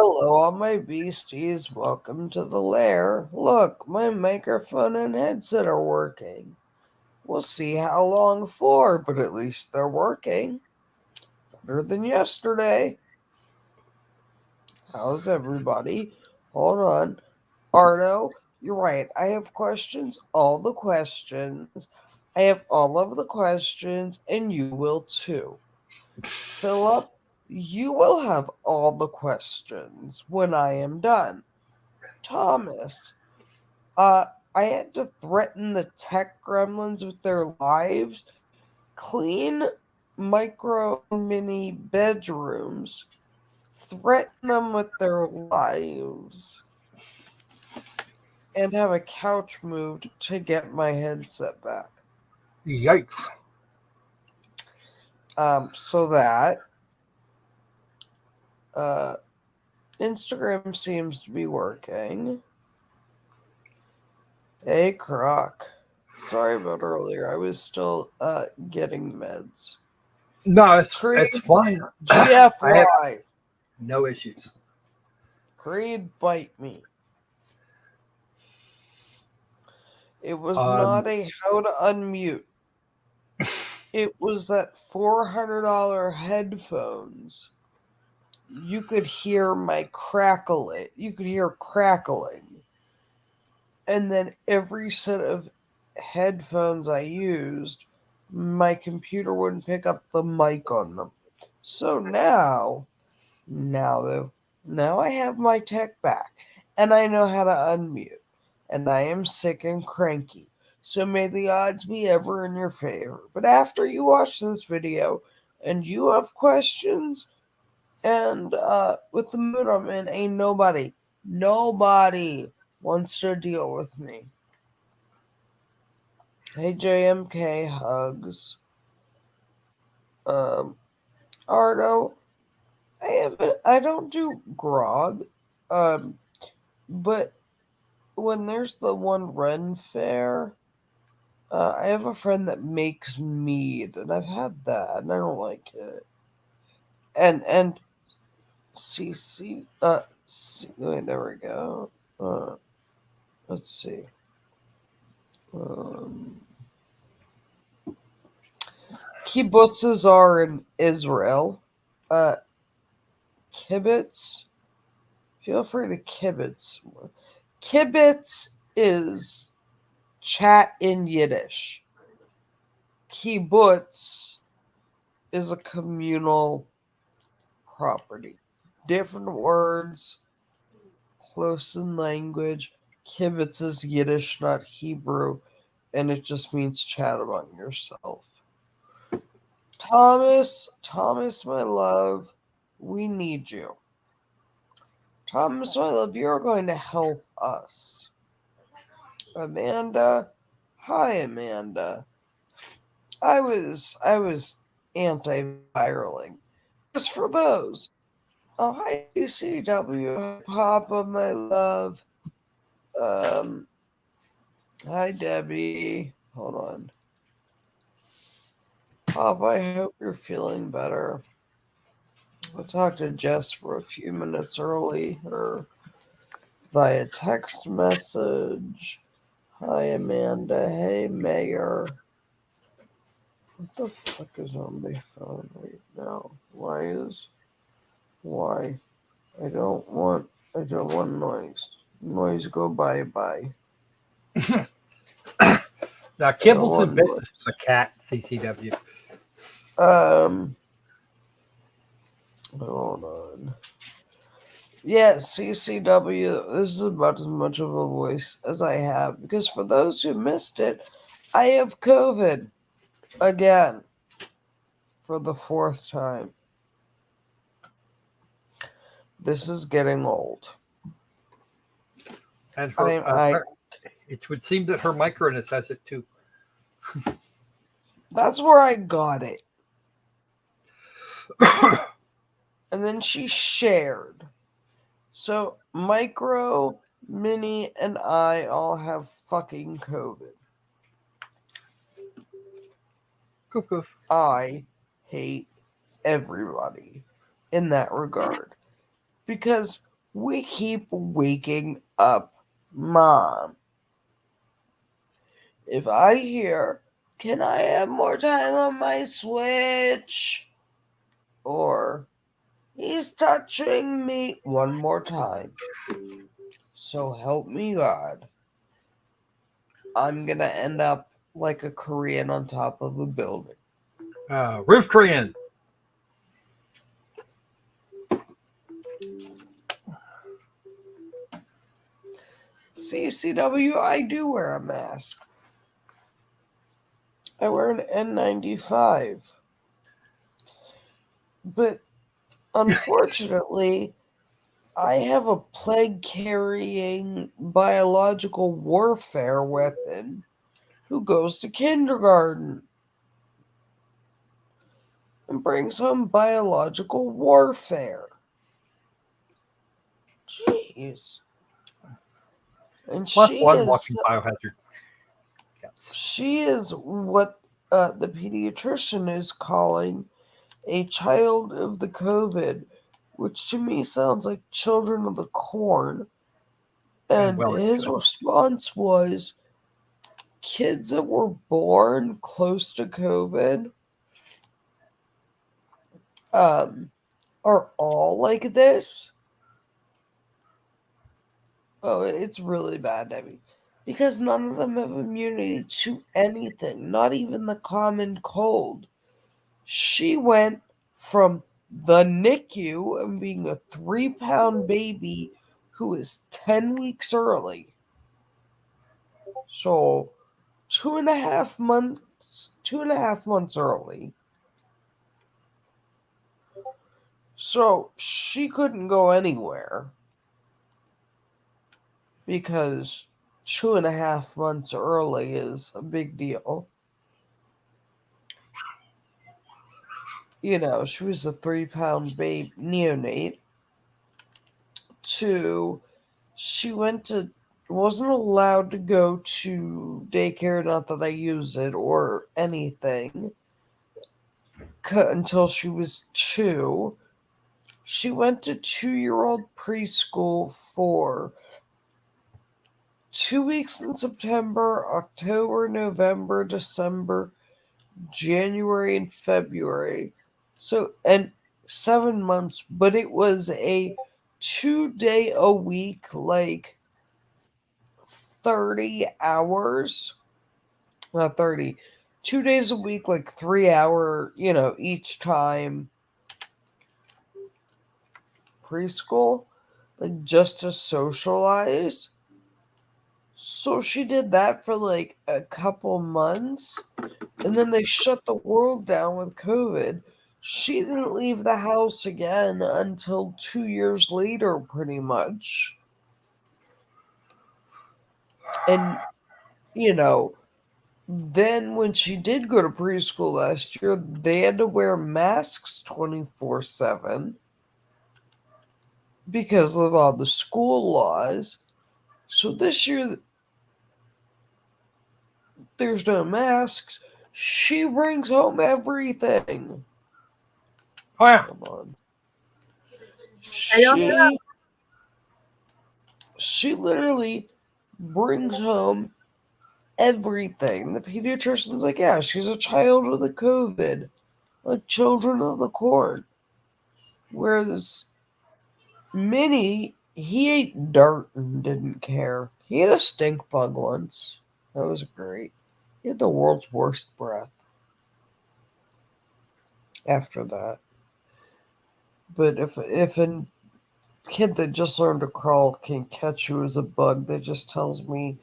Hello, all my beasties. Welcome to the lair. Look, my microphone and headset are working. We'll see how long for, but at least they're working. Better than yesterday. How's everybody? Hold on. Arno, you're right. I have questions, all the questions. I have all of the questions, and you will too. Philip, you will have all the questions when I am done. Thomas, I had to threaten the tech gremlins with their lives, clean micro mini bedrooms, threaten them with their lives, and have a couch moved to get my headset back. Yikes. So that Instagram seems to be working. Hey, Croc. Sorry about earlier. I was still getting meds. No, it's Creed, fine. I have GFY. no issues. Creed, bite me. It was not a how to unmute. It was that $400 headphones. You could hear my crackling. You could hear crackling. And then every set of headphones I used, my computer wouldn't pick up the mic on them. So now I have my tech back and I know how to unmute. And I am sick and cranky. So may the odds be ever in your favor. But after you watch this video and you have questions, and with the mood I'm in, ain't nobody wants to deal with me. Hey JMK, hugs. Ardo, I don't do grog. But when there's the one Ren fair, I have a friend that makes mead, and I've had that, and I don't like it. And CC, wait, there we go. Let's see. Kibbutzes are in Israel. Kibbutz. Feel free to kibitz. Kibbutz is chat in Yiddish. Kibbutz is a communal property. Different words, close in language. Kibbutz is Yiddish, not Hebrew, and it just means chat among yourself. Thomas, my love, we need you. Thomas, my love, you're going to help us. Amanda, hi, Amanda. I was antiviraling. Just for those. Oh, hi, CCW. Papa, my love. Hi, Debbie. Hold on. Pop, I hope you're feeling better. I talked to Jess for a few minutes early, or via text message. Hi, Amanda. Hey, Mayor. What the fuck is on my phone right now? Why? I don't want noise. Noise, go bye. Now, Kibbles and Bits is a cat, CCW. Hold on. Yeah, CCW, this is about as much of a voice as I have. Because for those who missed it, I have COVID again for the 4th time. This is getting old. And it would seem that her microness has it too. That's where I got it. And then she shared. So Micro, Minnie, and I all have fucking COVID. I hate everybody in that regard. Because We keep waking up Mom. If I hear, "Can I have more time on my Switch?" or "He's touching me," one more time, so help me God, I'm gonna end up like a Korean on top of a building. Roof Korean. CCW, I do wear a mask. I wear an N95. But unfortunately, I have a plague carrying biological warfare weapon who goes to kindergarten and brings home biological warfare. Jeez. And Plus one walking biohazard. Yes. she is what the pediatrician is calling a child of the COVID, which to me sounds like children of the corn. And And well, his response was, kids that were born close to COVID um, are all like this. Oh, it's really bad, Debbie. Because none of them have immunity to anything, not even the common cold. She went from the NICU and being a 3-pound baby who is 10 weeks early. So 2.5 months early. So she couldn't go anywhere because 2.5 months early is a big deal. You know, she was a 3-pound babe neonate. She wasn't allowed to go to daycare, not that I use it or anything, until she was 2. She went to 2-year-old preschool for 2 weeks in September, October, November, December, January, and February. So, and 7 months, but it was a 2-day a week, like 30 hours. Not 30. 2 days a week, like 3 hour, each time preschool, like just to socialize. So she did that for like a couple months, and then they shut the world down with COVID. She didn't leave the house again until 2 years later, pretty much. And, you know, then when she did go to preschool last year, they had to wear masks 24/7 because of all the school laws. So this year, there's no masks. She brings home everything. Oh yeah. Come on. I don't know. She literally brings home everything. The pediatrician's like, yeah, she's a child of the COVID, like children of the corn. Whereas Minnie, he ate dirt and didn't care. He had a stink bug once. That was great. He had the world's worst breath after that. But if a kid that just learned to crawl can catch you as a bug, that just tells me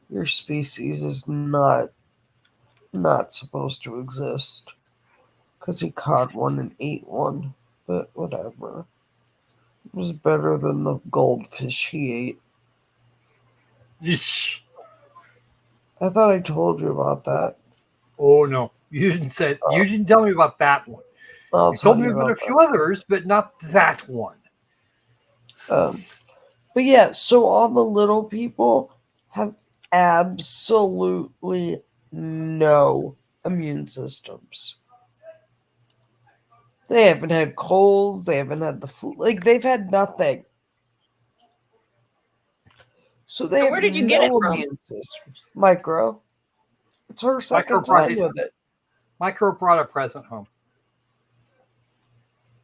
your species is not supposed to exist. Because he caught one and ate one. But whatever. It was better than the goldfish he ate. Yeesh. I thought I told you about that. Oh no, you didn't say. You didn't tell me about that one. I'll You tell told me you about a about few others, but not that one. that. But yeah, so all the little people have absolutely no immune systems. They haven't had colds, they haven't had the flu, like they've had nothing. So they So have where did you get it no from? immune system. Micro. It's her second time with it. Micro brought a present home.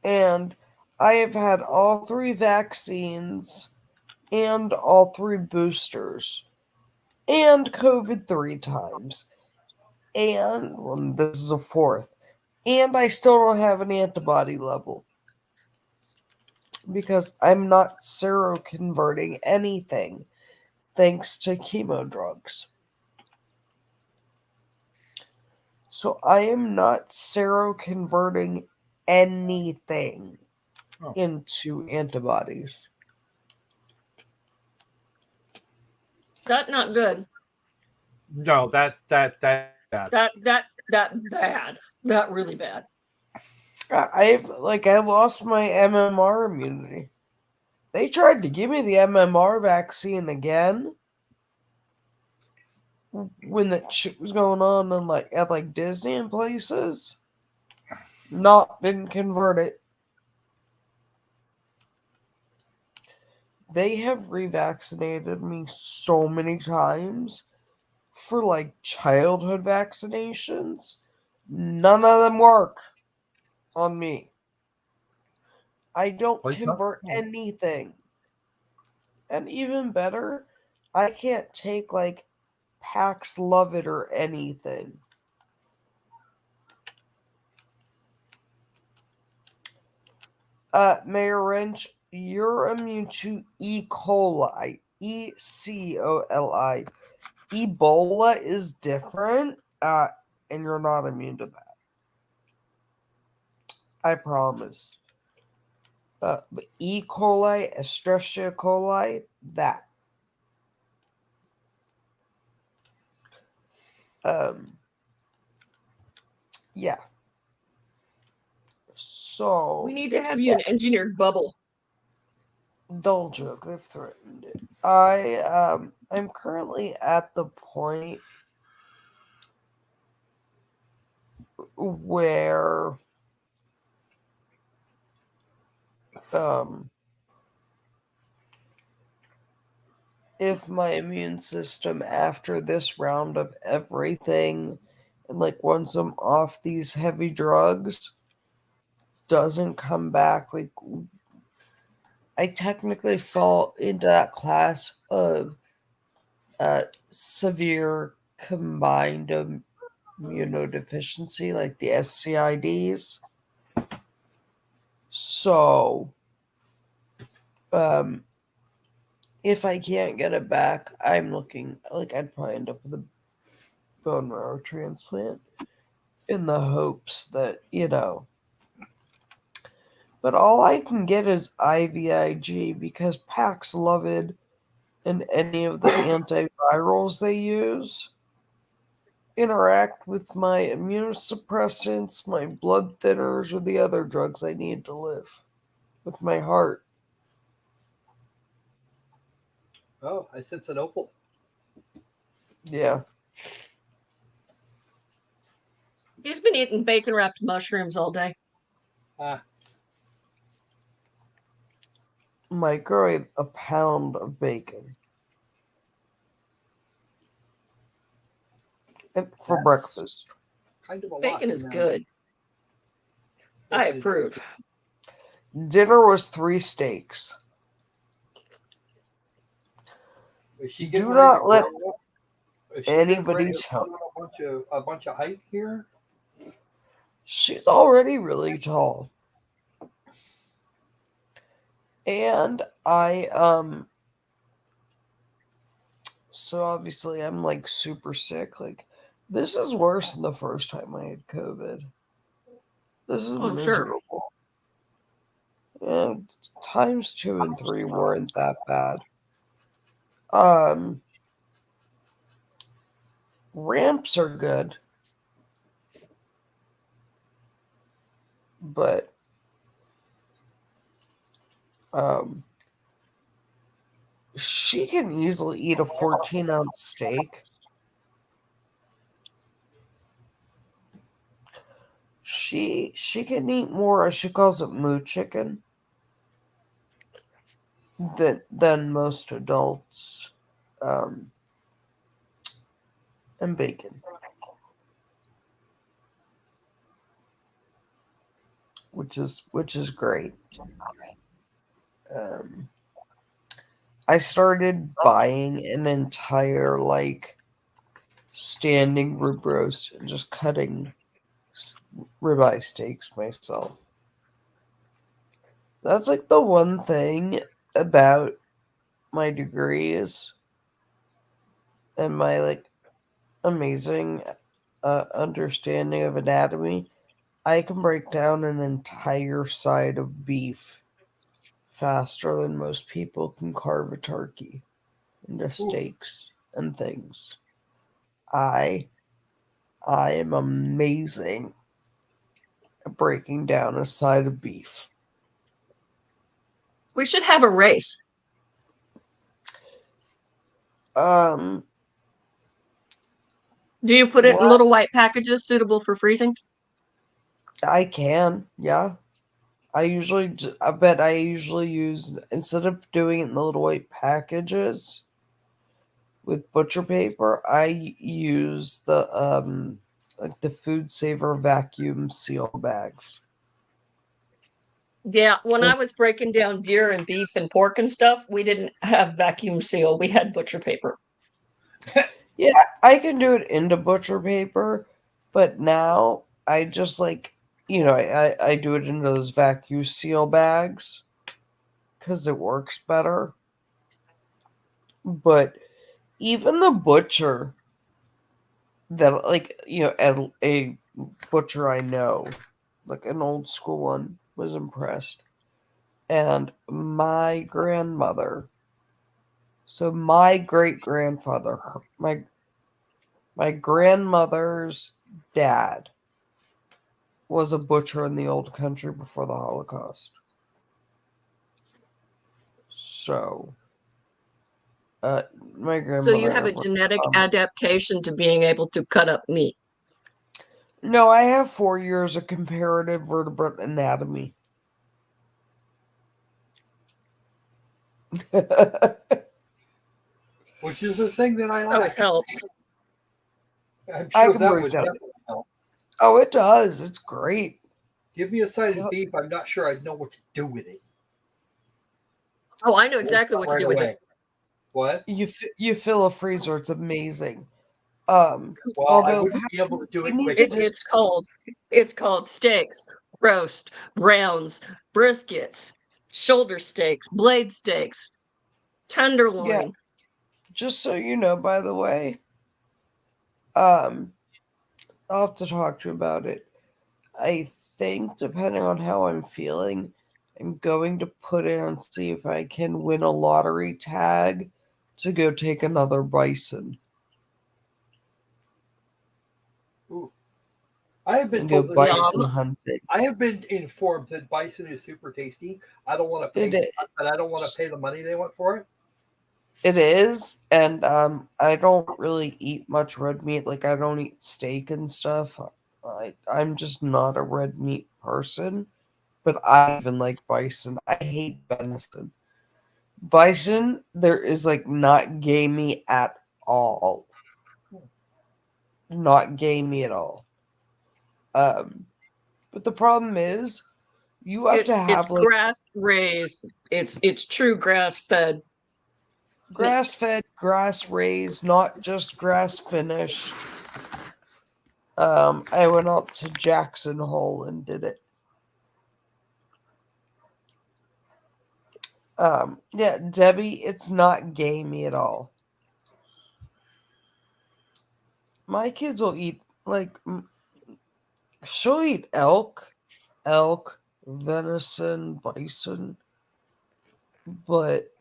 And I have had all 3 vaccines and all 3 boosters and COVID 3 times. And well, this is a 4th. And I still don't have an antibody level. Because I'm not seroconverting anything thanks to chemo drugs. So I am not seroconverting anything into antibodies. That's not good. No, that bad. That bad. That really bad. I lost my MMR immunity. They tried to give me the MMR vaccine again when that shit was going on in at Disney and places. Didn't convert it. They have revaccinated me so many times for childhood vaccinations. None of them work on me. I don't convert anything. And even better, I can't take Paxlovid or anything. Mayor Wrench, you're immune to E. coli. E-C-O-L-I. Ebola is different, and you're not immune to that. I promise. But E. coli, Escherichia coli, that. Yeah. So we need to have you an engineered bubble. Don't joke, they've threatened it. I'm currently at the point where if my immune system after this round of everything and once I'm off these heavy drugs doesn't come back, I technically fall into that class of severe combined immunodeficiency, like the SCIDs. So, if I can't get it back, I'm looking I'd probably end up with a bone marrow transplant in the hopes that, But all I can get is IVIG because Paxlovid and any of the antivirals they use interact with my immunosuppressants, my blood thinners, or the other drugs I need to live with my heart. Oh, I sense an opal. Yeah. He's been eating bacon wrapped mushrooms all day. Micro ate a pound of bacon. And for breakfast. Kind of a Bacon lot, is good. I approve. Dinner was 3 steaks. Do not let anybody tell a bunch of height here. She's already really tall. And so obviously I'm super sick. This is worse than the first time I had COVID. This is miserable. Sure. And times 2 and 3 weren't that bad. Ramps are good. But she can easily eat a 14-ounce steak. She can eat more, she calls it moo chicken, than most adults. um, and bacon, which is great. Um, I started buying an entire like standing rib roast and just cutting ribeye steaks myself. That's like the one thing about my degrees and my like amazing understanding of anatomy. I can break down an entire side of beef faster than most people can carve a turkey into Ooh. steaks and things. I I am amazing at breaking down a side of beef. We should have a race. Um, Do you put it in well, little white packages suitable for freezing? I can, yeah. I bet I usually use, instead of doing it in the little white packages with butcher paper, I use the like the food saver vacuum seal bags. Yeah, when I was breaking down deer and beef and pork and stuff, we didn't have vacuum seal. We had butcher paper. Yeah, I can do it into butcher paper, but now I just like, I do it into those vacuum seal bags because it works better. But even the butcher that, like, a butcher I know, like an old school one, was impressed. And my grandmother, so my great grandfather, my grandmother's dad was a butcher in the old country before the Holocaust. So, uh, my So you grandmother have a never. genetic Um, adaptation to being able to cut up meat. no, I have 4 years of comparative vertebrate anatomy. Which is the thing that I Always lack. helps. I'm I sure can that break would down. definitely help. Oh, it does. It's great. Give me a side of beef. I'm not sure I'd know what to do with it. Oh, I know exactly what to Right do with it. away. What? You fill a freezer. It's amazing. Well, I Although wouldn't be able to do we it need to quickly. It's just called steaks, roast, browns, briskets, shoulder steaks, blade steaks, yeah. tenderloin. Just so you know, by the way, um, I'll have to talk to you about it. I think, depending on how I'm feeling, I'm going to put in and see if I can win a lottery tag to go take another bison Ooh. I have been and go told that bison Yum. hunting. I have been informed that bison is super tasty. I don't want to pay, It but I don't want to pay the money they want for it. it is, and I don't really eat much red meat. Like, I don't eat steak and stuff. I'm just not a red meat person. But I even like bison. I hate venison. Bison, there is like not gamey at all. Not gamey at all. Um, but the problem is, you have to It's have like grass raised. It's true grass fed meat. grass fed, grass raised, not just grass finished. I went out to Jackson Hole and did it. Yeah, Debbie, it's not gamey at all. My kids will eat like she'll eat elk, venison, bison, but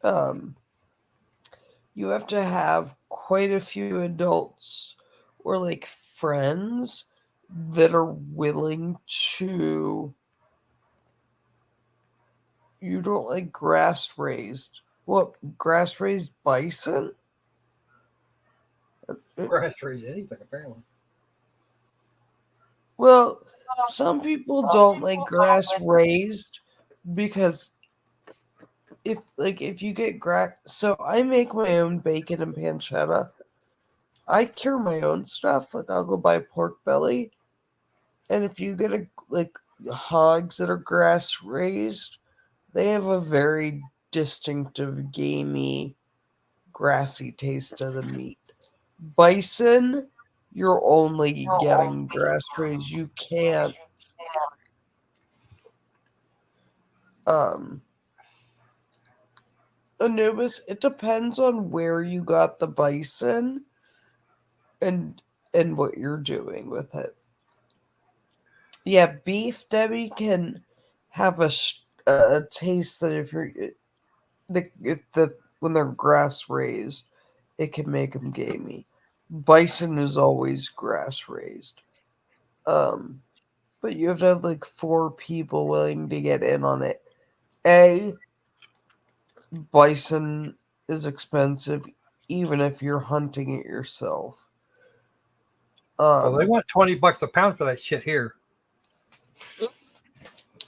um, you have to have quite a few adults or like friends that are willing to. You don't like grass raised. What, grass raised bison? Grass raised anything apparently. Well, some people don't like grass raised because if you get so I make my own bacon and pancetta. I cure my own stuff. Like I'll go buy pork belly, and if you get hogs that are grass raised, they have a very distinctive gamey, grassy taste to the meat. Bison, you're only getting grass raised. You can't. Um, Anubis, it depends on where you got the bison and what you're doing with it. Yeah, beef Debbie can have a taste that if the when they're grass raised, it can make them gamey. Bison is always grass raised. Um, but you have to have like 4 people willing to get in on it. Bison is expensive, even if you're hunting it yourself. Well, they want $20 a pound for that shit here.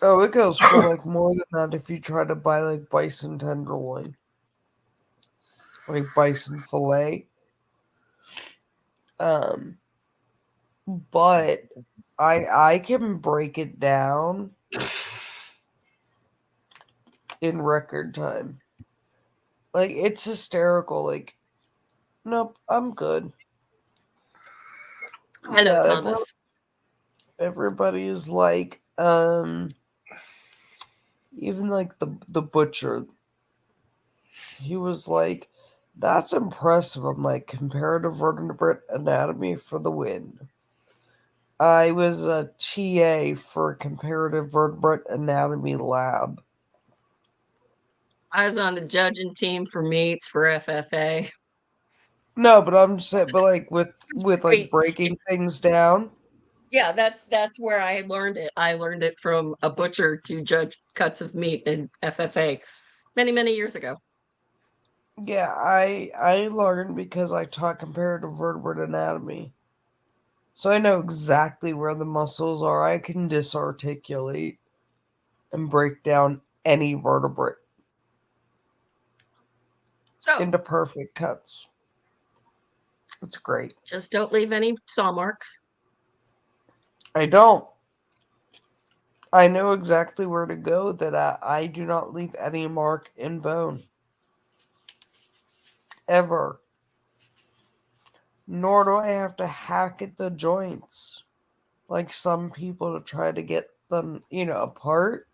Oh, it goes for like more than that if you try to buy like bison tenderloin, like bison fillet. But I can break it down in record time. Like it's hysterical. Like, nope, I'm good. Hello, Yeah, Thomas. everybody is like, even like the butcher. He was like, "That's impressive." I'm like, "Comparative vertebrate anatomy for the win." I was a TA for comparative vertebrate anatomy lab. I was on the judging team for meats for FFA. No, but I'm just saying, but like with like Wait, breaking things down. yeah, that's where I learned it. I learned it from a butcher to judge cuts of meat in FFA many years ago. Yeah, I learned because I taught comparative vertebrate anatomy. So I know exactly where the muscles are. I can disarticulate and break down any vertebrate So into perfect cuts. It's great. just don't leave any saw marks. I don't. I know exactly where to go that I do not leave any mark in bone. Ever. Nor do I have to hack at the joints like some people to try to get them, apart.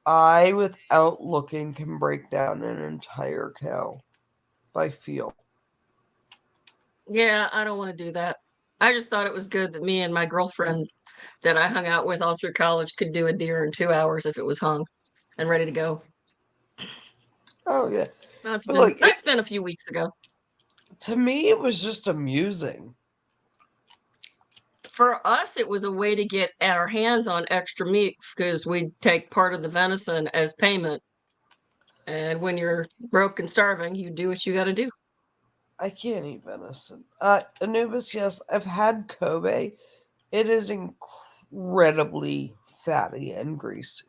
I, without looking, can break down an entire cow by feel. Yeah, I don't want to do that. I just thought it was good that me and my girlfriend that I hung out with all through college could do a deer in 2 hours if it was hung and ready to go. Oh yeah, That's but been like that's been a few weeks ago. to me, it was just amusing. For us, it was a way to get our hands on extra meat because we'd take part of the venison as payment. And when you're broke and starving, you do what you got to do. I can't eat venison. Anubis, yes, I've had Kobe. It is incredibly fatty and greasy.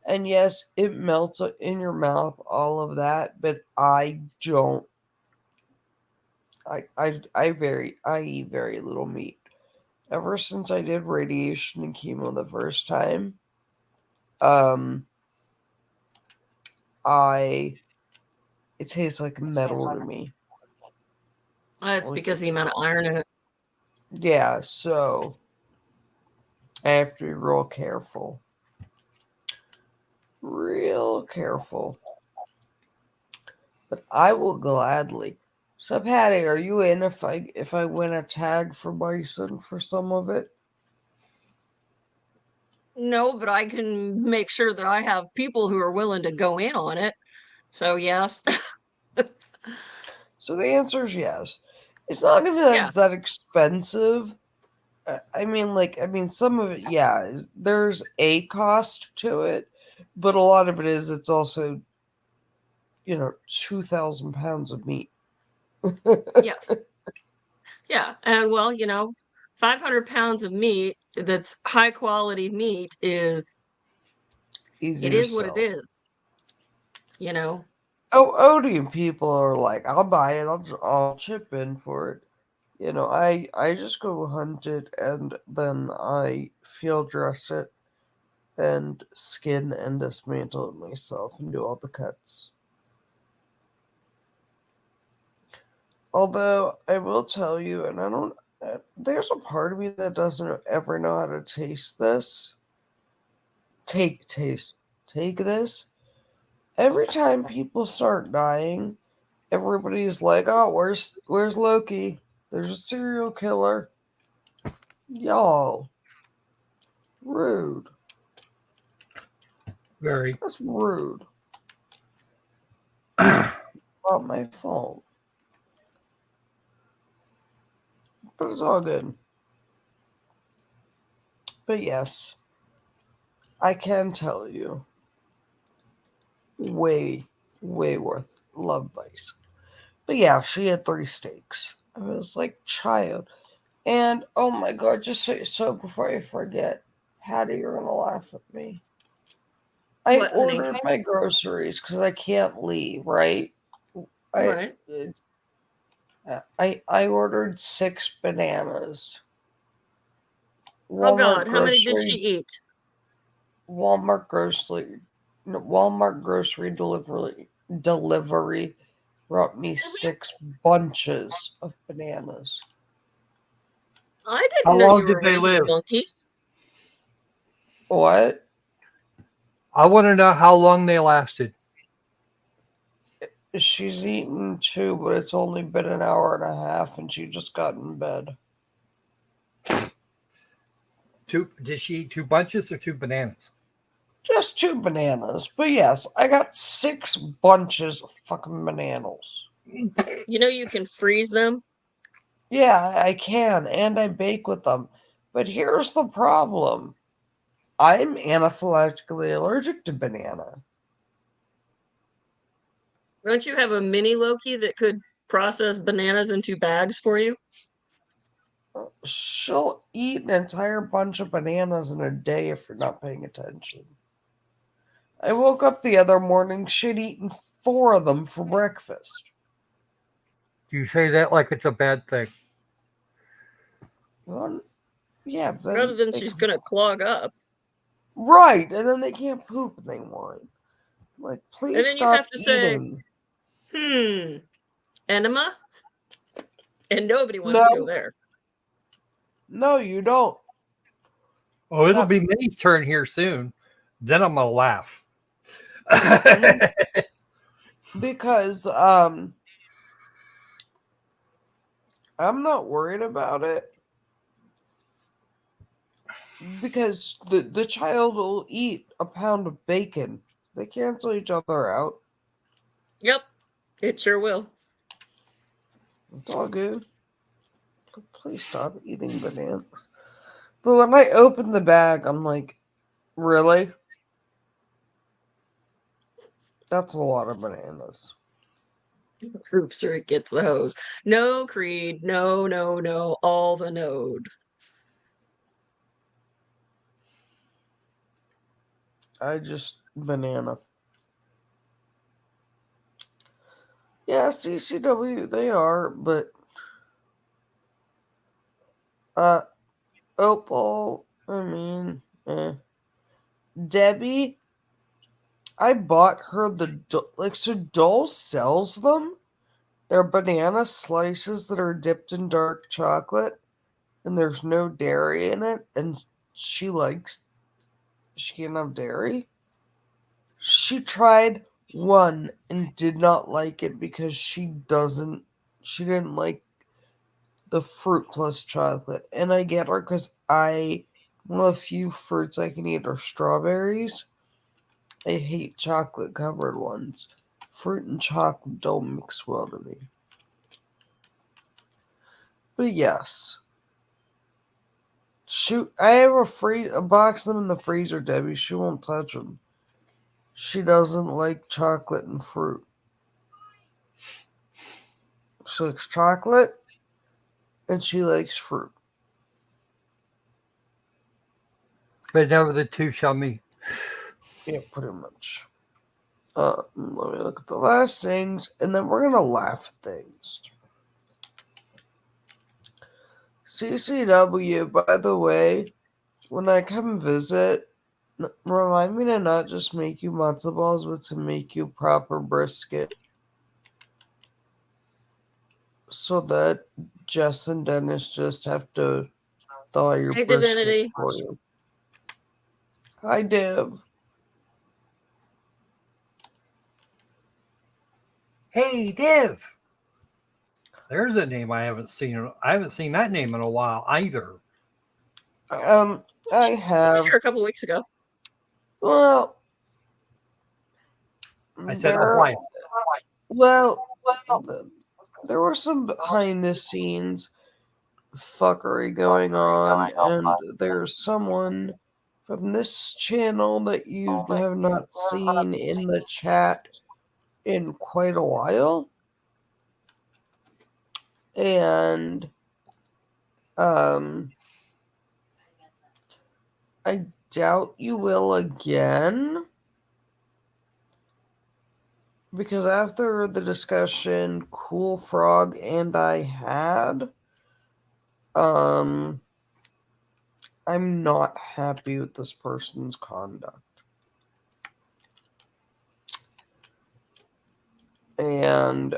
And yes, it melts in your mouth, all of that, but I don't. I eat very little meat. Ever since I did radiation and chemo the first time, um, I it tastes like metal to me. That's Like because the it's amount of iron in it. yeah, so I have to be real careful. Real careful. But I will gladly. So Patty, are you in if I win a tag for bison for some of it? No, but I can make sure that I have people who are willing to go in on it. So yes. So the answer is yes. It's not even that Yeah. it's that expensive. Some of it, yeah, there's a cost to it, but a lot of it is, it's also, 2,000 pounds of meat. Yes. Yeah. And well, 500 pounds of meat that's high quality meat is Easier it to is what it sell. is. you know. Oh, Odium people are like, I'll buy it. I'll chip in for it. You know, I just go hunt it and then I field dress it and skin and dismantle it myself and do all the cuts. Although I will tell you, and I don't, there's a part of me that doesn't ever know how to taste this. Take this. Every time people start dying, everybody's like, "Oh, where's Loki? There's a serial killer." Y'all, rude. Very. That's rude. Not my fault. But it's all good. But yes, I can tell you, way, way worth love bites. But yeah, she had 3 steaks. I was like, child. And oh my god, just so before I forget, Hattie, you're gonna laugh at me. I What, honey? ordered my groceries because I can't leave, right? I Right. I ordered 6 bananas. Oh Walmart God, how many did she grocery eat? Walmart grocery Walmart grocery delivery brought me 6 bunches of bananas. I How didn't know long you did were they raising live? monkeys. What? I want to know how long they lasted. She's eaten 2, but it's only been an hour and a half, and she just got in bed. Did she eat 2 bunches or 2 bananas? Just 2 bananas. But yes, I got 6 bunches of fucking bananas. You know you can freeze them. Yeah, I can, and I bake with them. But here's the problem. I'm anaphylactically allergic to banana. Don't you have a mini Loki that could process bananas into bags for you? She'll eat an entire bunch of bananas in a day if you're not paying attention. I woke up the other morning, she'd eaten 4 of them for breakfast. Do you say that like it's a bad thing? Well, yeah, but Rather then than she's gonna clog up. right, and then they can't poop and they whine. Like, And please then you stop have to say, eating. enema? And nobody wants to go No, there. no, you don't. Oh, it'll Not be Minnie's turn here soon. Then I'm gonna laugh. because I'm not worried about it because the child will eat a pound of bacon. They cancel each other out. Yep, it sure will. It's all good. Please stop eating bananas. But when I open the bag, I'm like, really? That's a lot of bananas. Oops, or it gets the hose. No, Creed. No, no, no. All the node. Banana. Yeah, CCW, they are, but uh Opal, I mean, Debbie, I bought her so Dole sells them. They're banana slices that are dipped in dark chocolate, and there's no dairy in it, and she can't have dairy. She tried one and did not like it because she didn't like the fruit plus chocolate. And I get her because one of the few fruits I can eat are strawberries. I hate chocolate covered ones. Fruit and chocolate don't mix well to me. But yes. Shoot, I have a box of them in the freezer, Debbie. She won't touch them. She doesn't like chocolate and fruit. She likes chocolate and she likes fruit. But never the two shall meet. Yeah, pretty much. Let me look at the last things, and then we're gonna laugh at things. CCW, by the way, when I come visit, remind me to not just make you matzo balls, but to make you proper brisket. So that Jess and Dennis just have to thaw your Hey, brisket Divinity. for you. Hi, Div. Hey, Div. There's a name I haven't seen. I haven't seen that name in a while either. I She have. was here a couple weeks ago. Well, I said, oh, why? Well, there were some behind the scenes fuckery going on, and there's someone from this channel that you have not seen in the chat in quite a while. And I doubt you will again. Because after the discussion Cool Frog and I had, I'm not happy with this person's conduct. And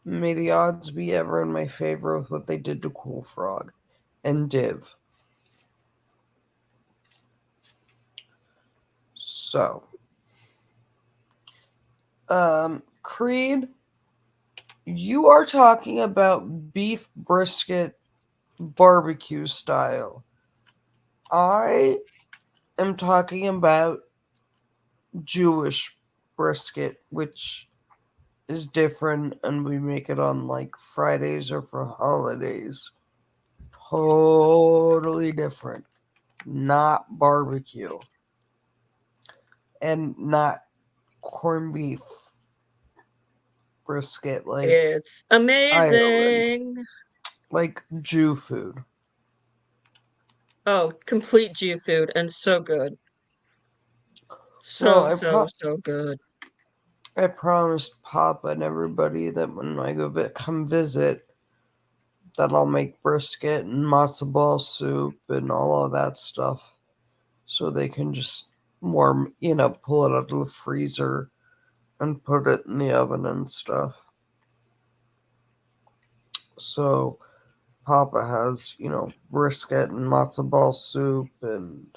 may the odds be ever in my favor with what they did to Cool Frog and Div. So, Creed, you are talking about beef brisket barbecue style. I am talking about Jewish brisket, which is different, and we make it on like Fridays or for holidays. Totally different. Not barbecue. And not corned beef brisket like It's amazing. like Jew food. Oh, complete Jew food and so good. Well, So good. I promised Papa and everybody that when I come visit, that I'll make brisket and matzo ball soup and all of that stuff, so they can just pull it out of the freezer and put it in the oven and stuff. So Papa has, brisket and matzo ball soup and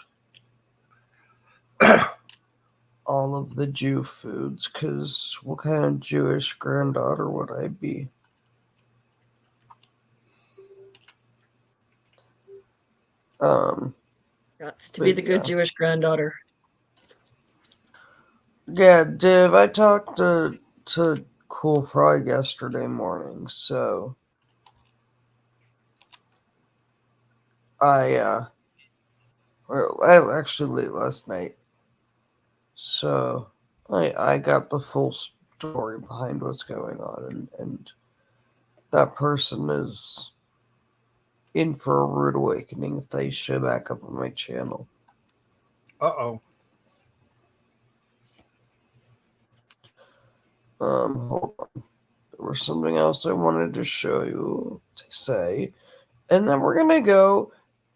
all of the Jew foods, because what kind of Jewish granddaughter would I be? Got to be the good Jewish granddaughter. Yeah, Div, I talked to Cool Frog yesterday morning, so actually late last night. So I got the full story behind what's going on, and that person is in for a rude awakening if they show back up on my channel. Uh-oh. Hold on. There was something else I wanted to show you to say. And then we're gonna go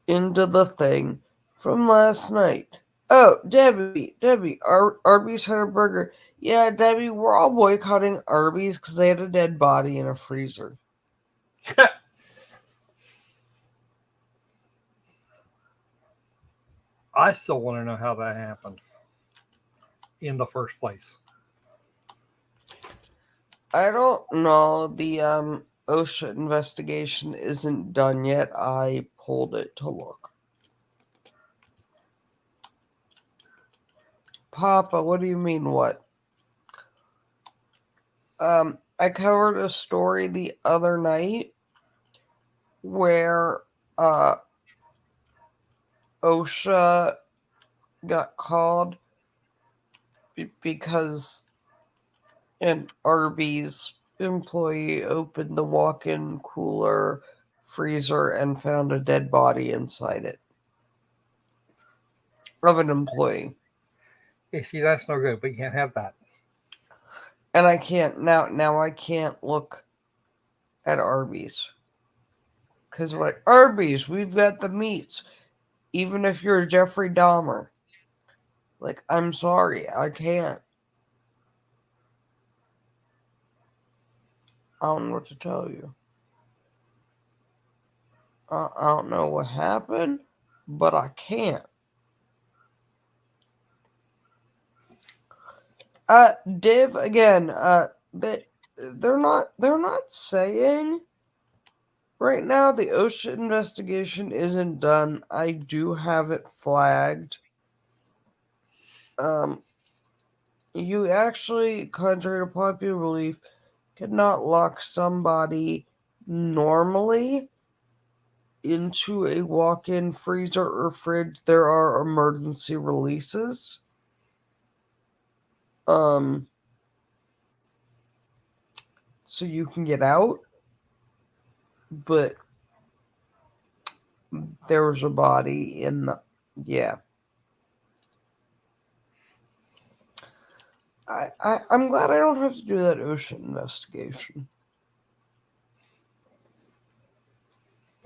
into the thing from last night. Oh, Debbie, Arby's had a burger. Yeah, Debbie, we're all boycotting Arby's because they had a dead body in a freezer. I still want to know how that happened in the first place. I don't know. The OSHA investigation isn't done yet. I pulled it to look. Papa, what do you mean what? I covered a story the other night where OSHA got called because an Arby's employee opened the walk-in cooler freezer and found a dead body inside it. of an employee. You see, that's no good. We can't have that. And I can't now I can't look at Arby's. Because like Arby's, we've got the meats. Even if you're Jeffrey Dahmer. Like, I'm sorry, I can't. I don't know what to tell you. I don't know what happened, but I can't. Div again. They're not saying right now the OSHA investigation isn't done. I do have it flagged. You actually, contrary to popular belief, cannot lock somebody normally into a walk-in freezer or fridge. There are emergency releases. So you can get out, but there was a body in the, yeah. I'm glad I don't have to do that OSHA investigation.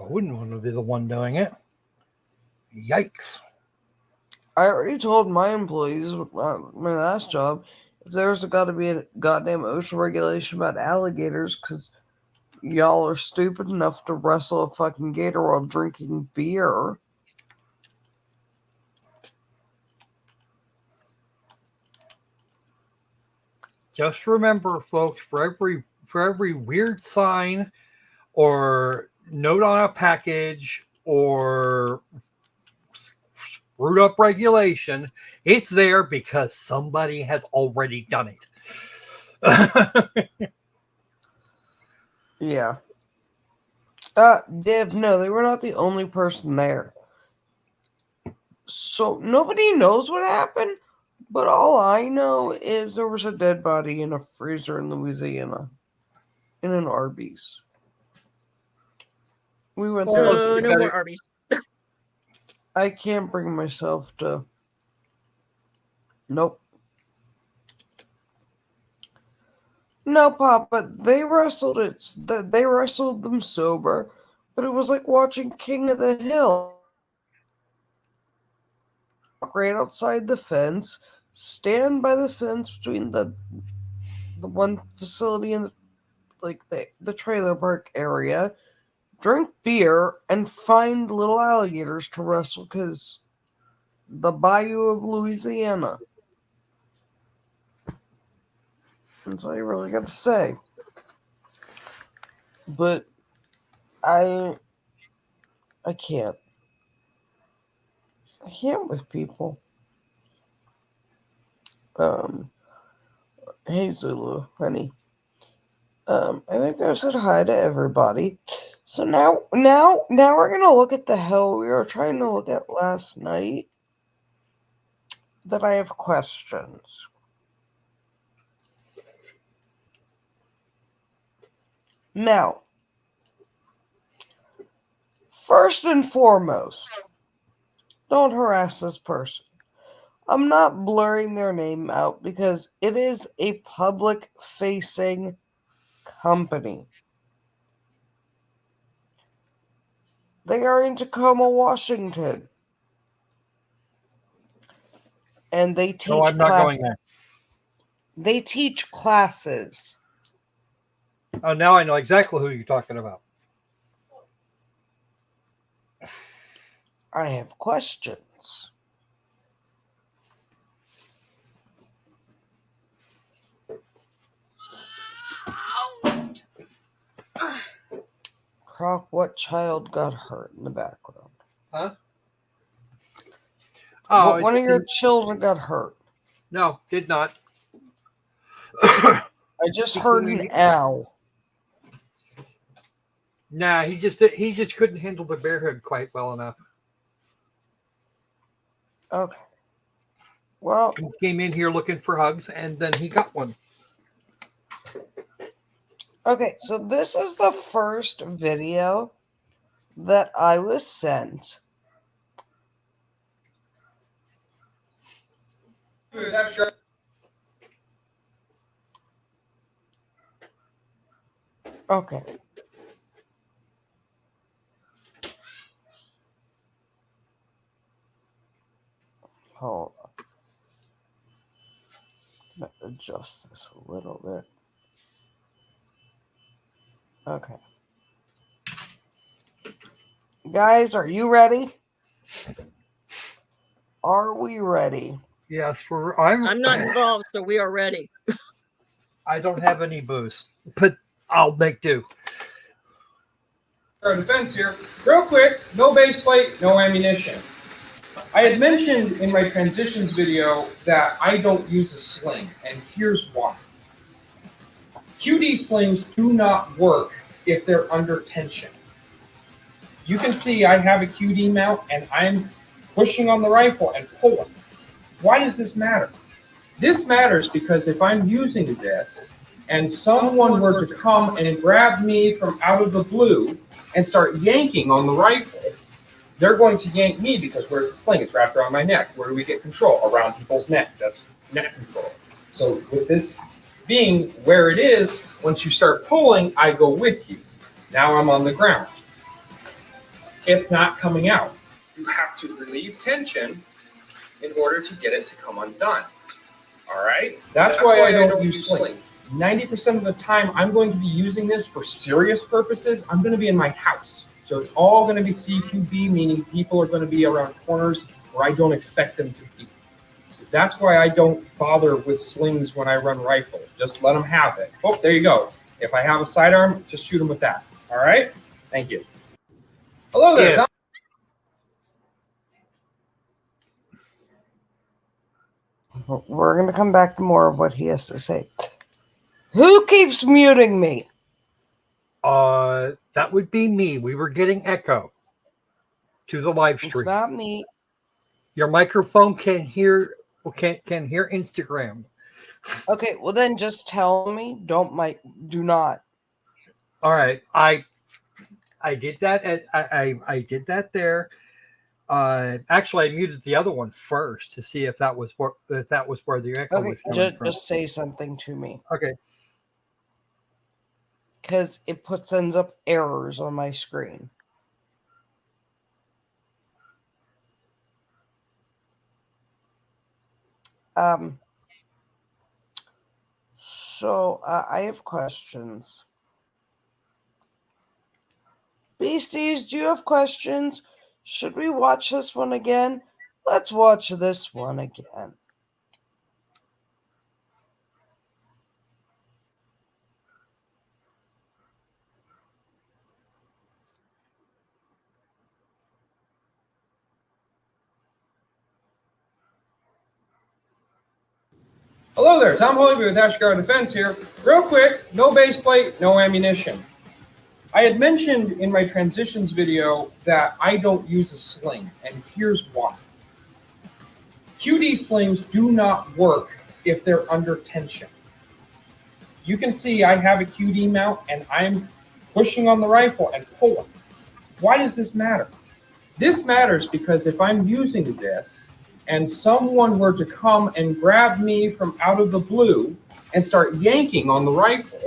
I wouldn't want to be the one doing it. Yikes. I already told my employees with my last job if there's got to be a goddamn OSHA regulation about alligators because y'all are stupid enough to wrestle a fucking gator while drinking beer. Just remember, folks, for every weird sign or note on a package or screwed up regulation, it's there because somebody has already done it. Yeah. Div, no, they were not the only person there. So nobody knows what happened, but all I know is there was a dead body in a freezer in Louisiana. In an Arby's. We went there. So no more Arby's. I can't bring myself to. Nope. No, Papa. They wrestled it. They wrestled them sober, but it was like watching King of the Hill. Right outside the fence, stand by the fence between the one facility and the trailer park area, drink beer, and find little alligators to wrestle because the Bayou of Louisiana. That's all you really got to say. But I can't. I can't with people. Hey Zulu, honey. I think I said hi to everybody. So now we're gonna look at the hell we were trying to look at last night. That I have questions. Now, first and foremost, don't harass this person. I'm not blurring their name out because it is a public-facing company. They are in Tacoma, Washington. And they teach I'm not going there. They teach classes. Oh, now I know exactly who you're talking about. I have questions. Croc, what child got hurt in the background? Huh? Oh, one of your children got hurt. No, did not. I just heard an ow. Nah, he just couldn't handle the bear hood quite well enough. Okay. Well, he came in here looking for hugs, and then he got one. Okay, so this is the first video that I was sent Okay. Hold on. I'm going to adjust this a little bit. Okay. Guys, are you ready? Are we ready? Yes, I'm not involved, so we are ready. I don't have any booze, but I'll make do. Our defense here. Real quick, no base plate, no ammunition. I had mentioned in my transitions video that I don't use a sling, and here's why. QD slings do not work if they're under tension. You can see I have a QD mount and I'm pushing on the rifle and pulling. Why does this matter? This matters because if I'm using this and someone were to come and grab me from out of the blue and start yanking on the rifle, they're going to yank me because where's the sling? It's wrapped around my neck. Where do we get control? Around people's neck. That's neck control. So with this being where it is, once you start pulling, I go with you. Now I'm on the ground. It's not coming out. You have to relieve tension in order to get it to come undone. All right? That's why I don't use slings. 90% of the time, I'm going to be using this for serious purposes. I'm going to be in my house. So it's all going to be CQB, meaning people are going to be around corners where I don't expect them to be. So that's why I don't bother with slings when I run rifle. Just let them have it. Oh, there you go. If I have a sidearm, just shoot them with that. All right? Thank you. Hello there. Yeah. We're going to come back to more of what he has to say. Who keeps muting me? That would be me. We were getting echo to the live It's stream. not me. Your microphone can hear Instagram. Okay, well then just tell me. Do not. All right, I did that. I did that there. Actually, I muted the other one first to see if that was where the echo Okay, was coming from. just say something to me. Okay. Because it sends up errors on my screen. So I have questions. Beasties, do you have questions? Should we watch this one again? Let's watch this one again. Hello there, Tom Holyby with Ashgar Defense here. Real quick, no base plate, no ammunition. I had mentioned in my transitions video that I don't use a sling, and here's why. QD slings do not work if they're under tension. You can see I have a QD mount and I'm pushing on the rifle and pulling. Why does this matter? This matters because if I'm using this and someone were to come and grab me from out of the blue and start yanking on the rifle,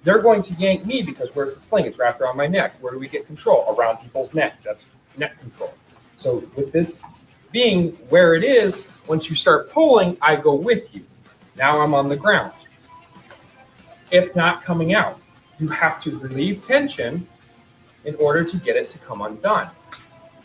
they're going to yank me because where's the sling? It's wrapped around my neck. Where do we get control? Around people's neck. That's neck control. So with this being where it is, once you start pulling, I go with you. Now I'm on the ground. It's not coming out. You have to relieve tension in order to get it to come undone.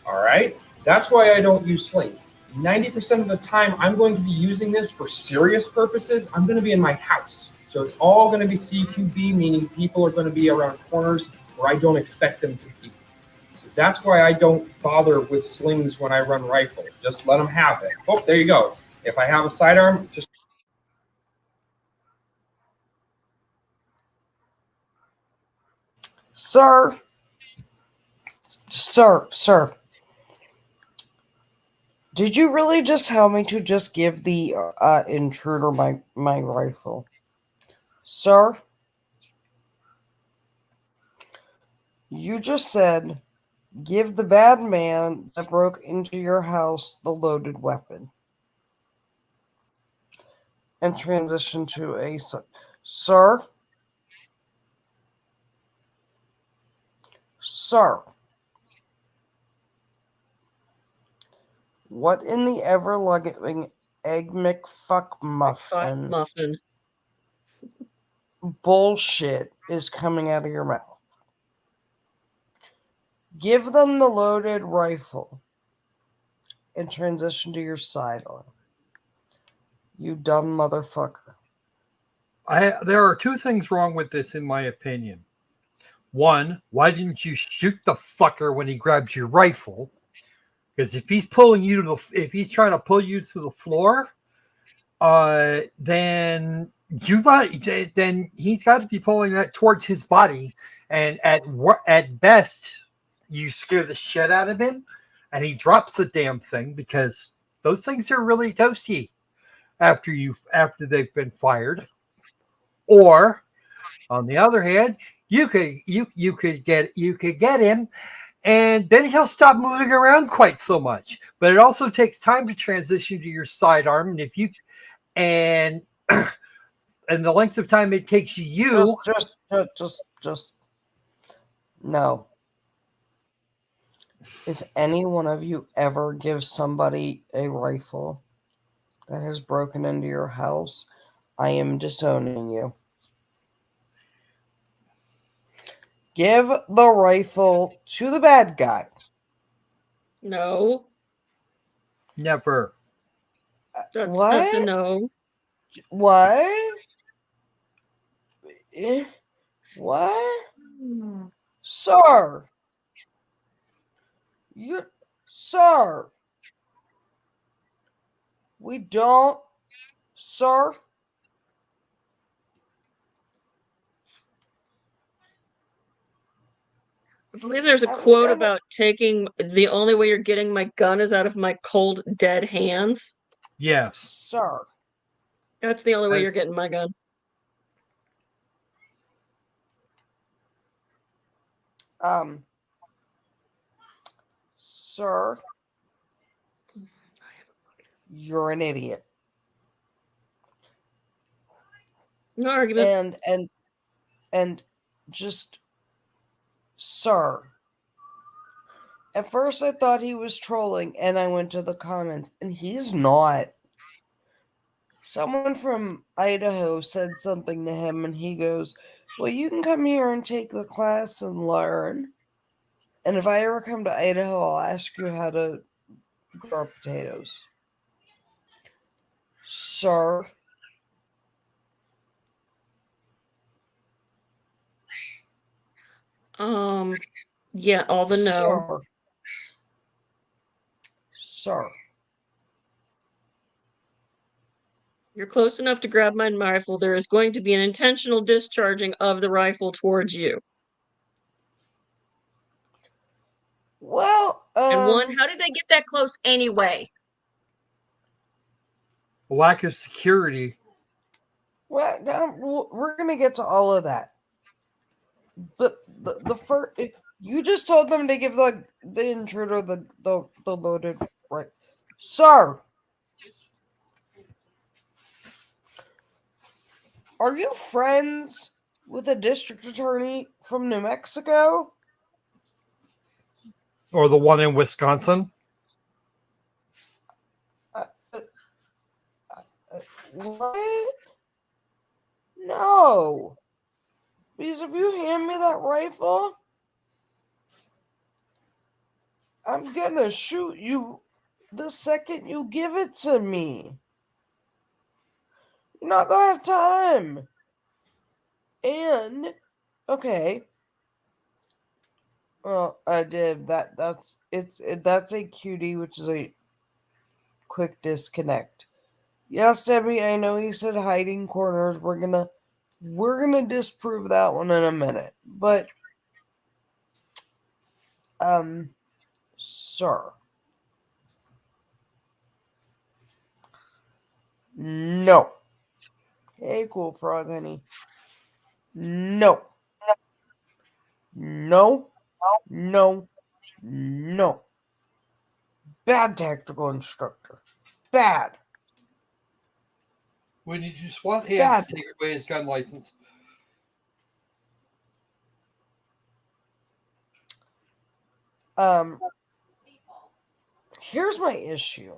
All right? That's why I don't use slings. 90% of the time, I'm going to be using this for serious purposes. I'm going to be in my house. So it's all going to be CQB, meaning people are going to be around corners where I don't expect them to be. So that's why I don't bother with slings when I run rifle. Just let them have it. Oh, there you go. If I have a sidearm, just... Sir. Did you really just tell me to just give the intruder my rifle? Sir? You just said, give the bad man that broke into your house the loaded weapon. and transition to a sir. Sir, what in the ever-loving egg McFuck Fuck muffin muffin. bullshit is coming out of your mouth? Give them the loaded rifle and transition to your sidearm. You dumb motherfucker. There are two things wrong with this, in my opinion. One, why didn't you shoot the fucker when he grabs your rifle? Because if he's if he's trying to pull you to the floor, then he's got to be pulling that towards his body, and at best, you scare the shit out of him, and he drops the damn thing, because those things are really toasty after they've been fired. Or, on the other hand, you could get him, and then he'll stop moving around quite so much. But it also takes time to transition to your sidearm, and and the length of time it takes you. Just no. If any one of you ever gives somebody a rifle that has broken into your house, I am disowning you. Give the rifle to the bad guy. No. Never. That's a no. What? What? Sir. Sir. We don't, sir. I believe there's a quote about the only way you're getting my gun is out of my cold, dead hands. Yes. Sir. That's the only way you're getting my gun. Sir. You're an idiot. No argument. And just, sir. At first I thought he was trolling, and I went to the comments, and he's not. Someone from Idaho said something to him, and he goes, well, you can come here and take the class and learn. And if I ever come to Idaho, I'll ask you how to grow potatoes. Sir. Yeah, all the no. Sir. You're close enough to grab my rifle. There is going to be an intentional discharging of the rifle towards you. Well, and one, how did they get that close anyway? Lack of security. Well, now we're gonna get to all of that. But the first, you just told them to give the intruder the loaded right, sir. Are you friends with a district attorney from New Mexico? Or the one in Wisconsin? What? No. Because if you hand me that rifle, I'm gonna shoot you the second you give it to me. You're not gonna have time. And okay. Well, I did that. That's a cutie, which is a quick disconnect. Yes, Debbie, I know you said hiding corners. We're gonna disprove that one in a minute. But sir. No. Hey, cool frog, honey. No. No. No. No. Bad tactical instructor. Bad. When you just want hands Bad. to take away his gun license. Here's my issue.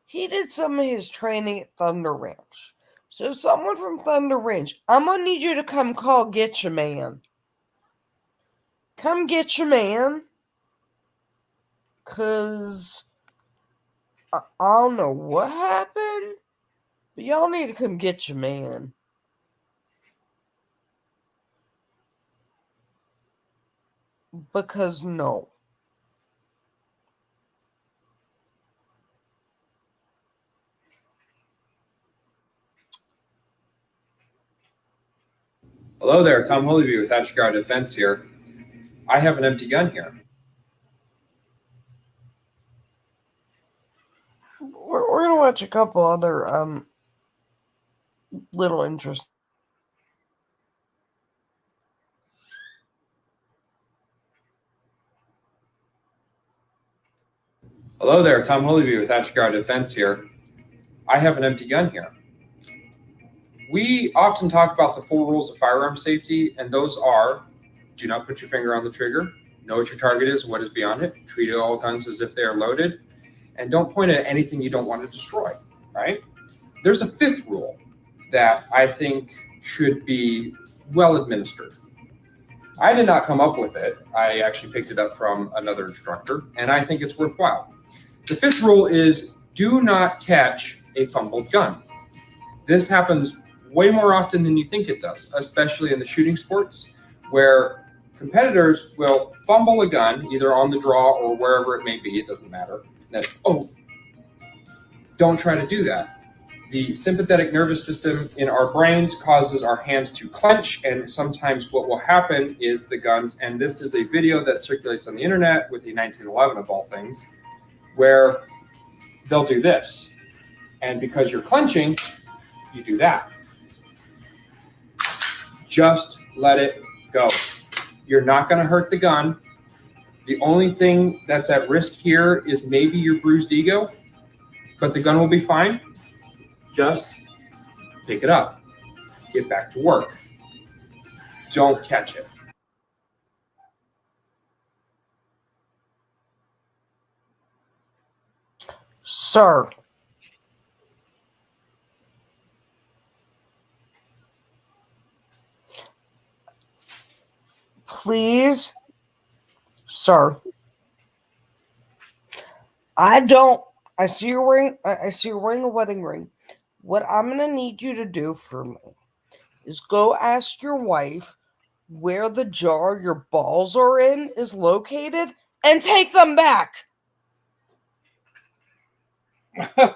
He did some of his training at Thunder Ranch. So someone from Thunder Ranch, I'm gonna need you to come get your man. Come get your man. Cause I don't know what happened, but y'all need to come get your man. Because no. Hello there, Tom Holyview with Ashgar Defense here. I have an empty gun here. We're gonna watch a couple other little interesting. Hello there, Tom Holyview with Ashgar Defense here. I have an empty gun here. We often talk about the 4 rules of firearm safety, and those are: do not put your finger on the trigger, know what your target is, what is beyond it, treat all guns as if they are loaded, and don't point at anything you don't want to destroy, right? There's a 5th rule that I think should be well administered. I did not come up with it. I actually picked it up from another instructor, and I think it's worthwhile. The 5th rule is do not catch a fumbled gun. This happens way more often than you think it does, especially in the shooting sports, where competitors will fumble a gun either on the draw or wherever it may be, it doesn't matter. Then, don't try to do that. The sympathetic nervous system in our brains causes our hands to clench, and sometimes what will happen is the guns, and this is a video that circulates on the internet with a 1911 of all things, where they'll do this. And because you're clenching, you do that. Just let it go. You're not going to hurt the gun. The only thing that's at risk here is maybe your bruised ego, but the gun will be fine. Just pick it up. Get back to work. Don't catch it. Sir. Please, sir. I see you're wearing a wedding ring. What I'm gonna need you to do for me is go ask your wife where the jar your balls are in is located and take them back.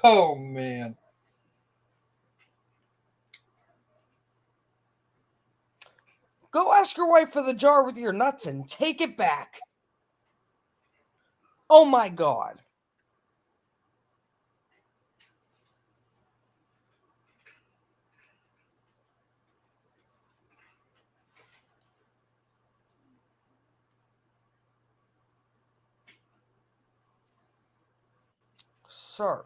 Oh, man. Go ask your wife for the jar with your nuts and take it back. Oh my God. Sir,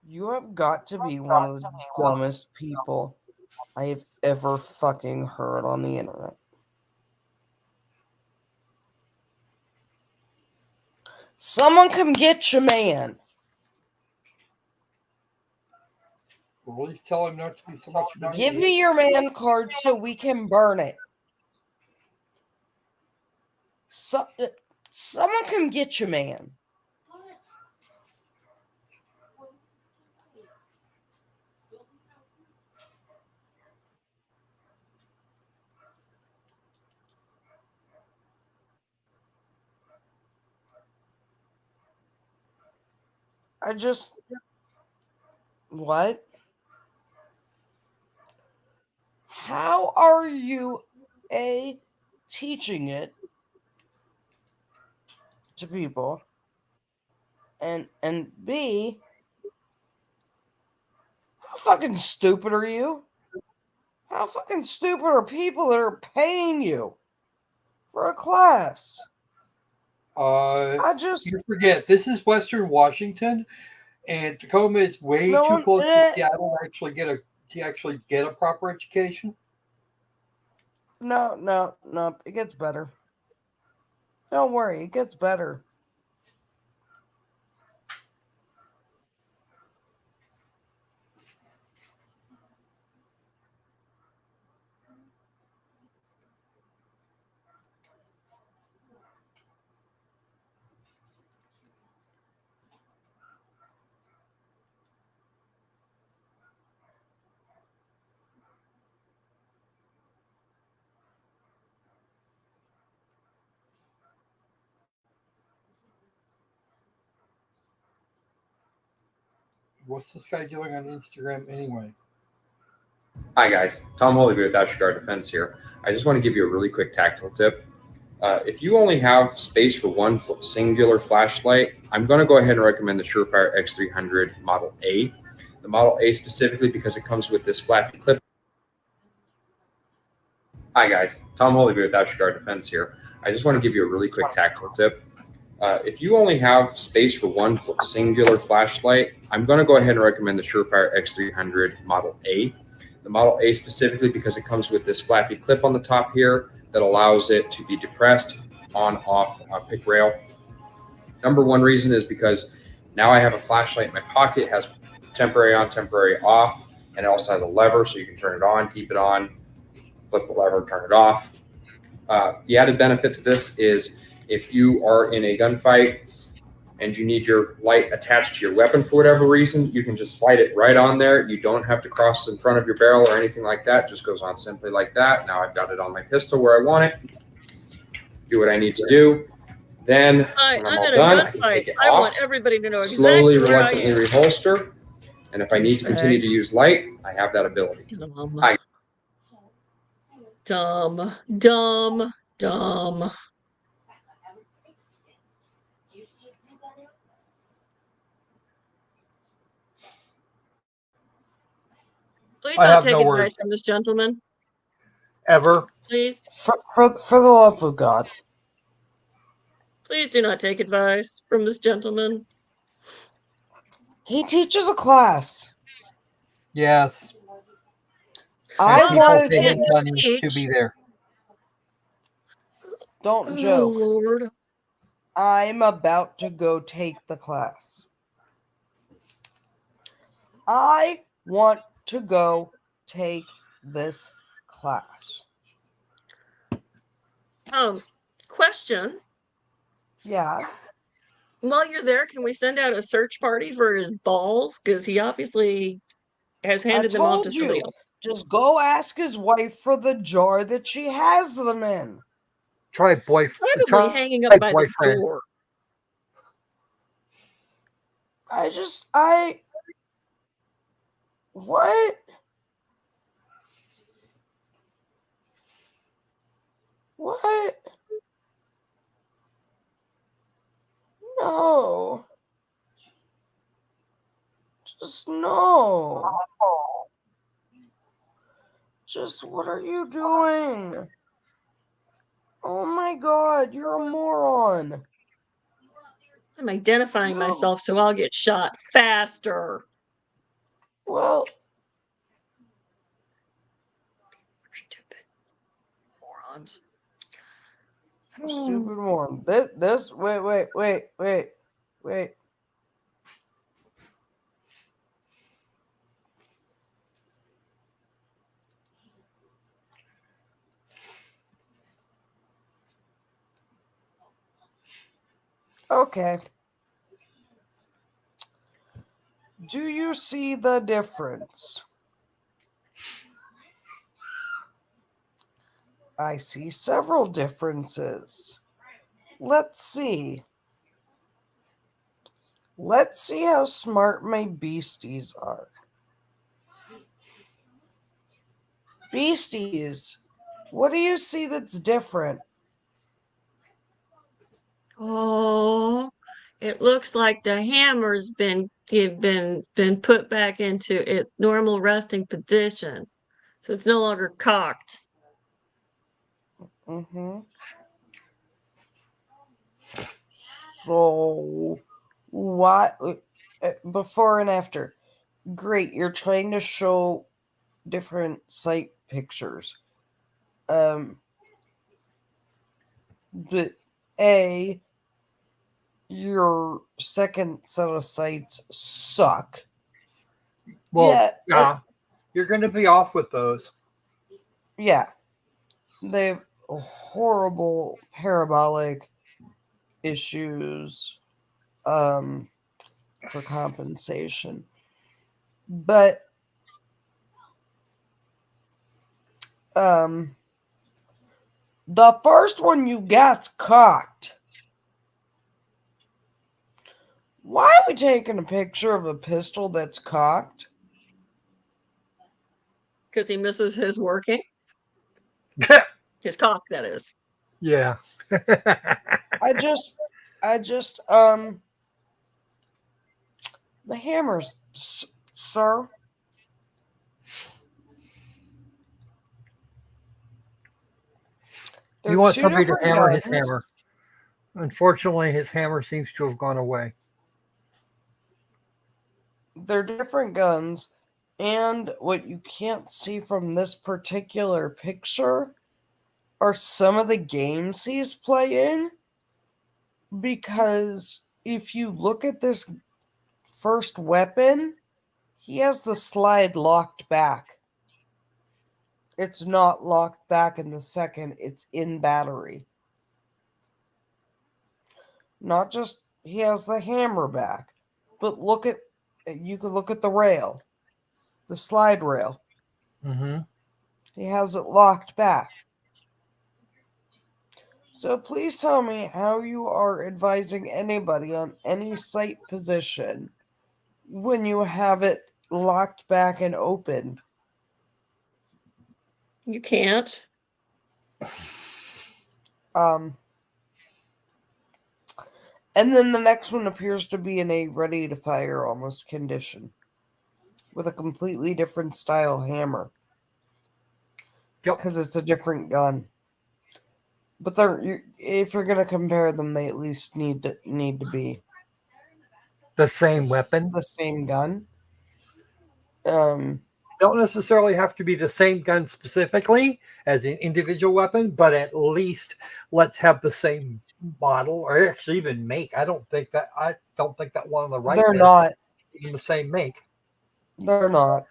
you have got to be one of the dumbest people I have ever fucking heard on the internet. Someone come get your man. Please tell him not to be so much of an Give idiot. me your man card so we can burn it. Someone come get your man. What? How are you, A, teaching it to people, and B, how fucking stupid are you? How fucking stupid are people that are paying you for a class? You forget, this is Western Washington. And Tacoma is way No, too close to Seattle to actually get a proper education. no. It gets better. Don't worry, it gets better. What's this guy doing on Instagram anyway? Hi guys, Tom Holyby with Astroguard Defense here. I just want to give you a really quick tactical tip. If you only have space for one singular flashlight, I'm going to go ahead and recommend the Surefire X300 Model A. The Model A specifically because it comes with this flappy clip. Hi guys, Tom Holyby with Astroguard Defense here. I just want to give you a really quick tactical tip. If you only have space for one singular flashlight, I'm going to go ahead and recommend the Surefire X300 Model A. The Model A specifically because it comes with this flappy clip on the top here that allows it to be depressed on, off, pick rail. Number one reason is because now I have a flashlight in my pocket, it has temporary on, temporary off, and it also has a lever so you can turn it on, keep it on, flip the lever, turn it off. The added benefit to this is if you are in a gunfight and you need your light attached to your weapon for whatever reason, you can just slide it right on there. You don't have to cross in front of your barrel or anything like that. It just goes on simply like that. Now I've got it on my pistol where I want it. Do what I need to do. Then when I'm all done, I can take it off. Want everybody to know slowly, exactly reluctantly reholster. And if I need to continue to use light, I have that ability. Dumb. Please don't take advice from this gentleman. Ever. Please. For the love of God. Please do not take advice from this gentleman. He teaches a class. Yes. I want to teach. To be there. Don't joke. Oh, Lord. I'm about to go take the class. I want to go take this class. Question. Yeah. While you're there, can we send out a search party for his balls? Because he obviously has handed them off to somebody else. Just go ask his wife for the jar that she has them in. Try boyfriend. Probably hanging up by the door. What? What? No. Just no. Just what are you doing? Oh my God, you're a moron. I'm identifying myself so I'll get shot faster. Well, stupid morons. Stupid moron. Wait. Okay. Do you see the difference? I see several differences. Let's see. Let's see how smart my beasties are. Beasties, what do you see that's different? Oh, it looks like the hammer's been put back into its normal resting position. So it's no longer cocked. So what before and after. Great, you're trying to show different site pictures. But your second set of sites suck. Well, Yeah, you're going to be off with those. yeah. They have horrible parabolic issues for compensation. But the first one you got's cocked. Why are we taking a picture of a pistol that's cocked? Because he misses his working. His cock, that is. Yeah. I just the hammers, sir. They're You want two somebody to different hammer his guns. hammer. Unfortunately, his hammer seems to have gone away. They're different guns, and what you can't see from this particular picture are some of the games he's playing. Because if you look at this first weapon, he has the slide locked back. It's not locked back in the second, it's in battery. Not just he has the hammer back, but you can look at the rail, the slide rail. Mm-hmm. He has it locked back. So please tell me how you are advising anybody on any sight position when you have it locked back and open. You can't. And then the next one appears to be in a ready to fire almost condition with a completely different style hammer. Yep. Because it's a different gun. But if you're gonna compare them, they at least need to be The same weapon. the same gun. Don't necessarily have to be the same gun specifically as an individual weapon, but at least let's have the same model or actually even make. I don't think that one on the right They're there not. is even the same make. They're not.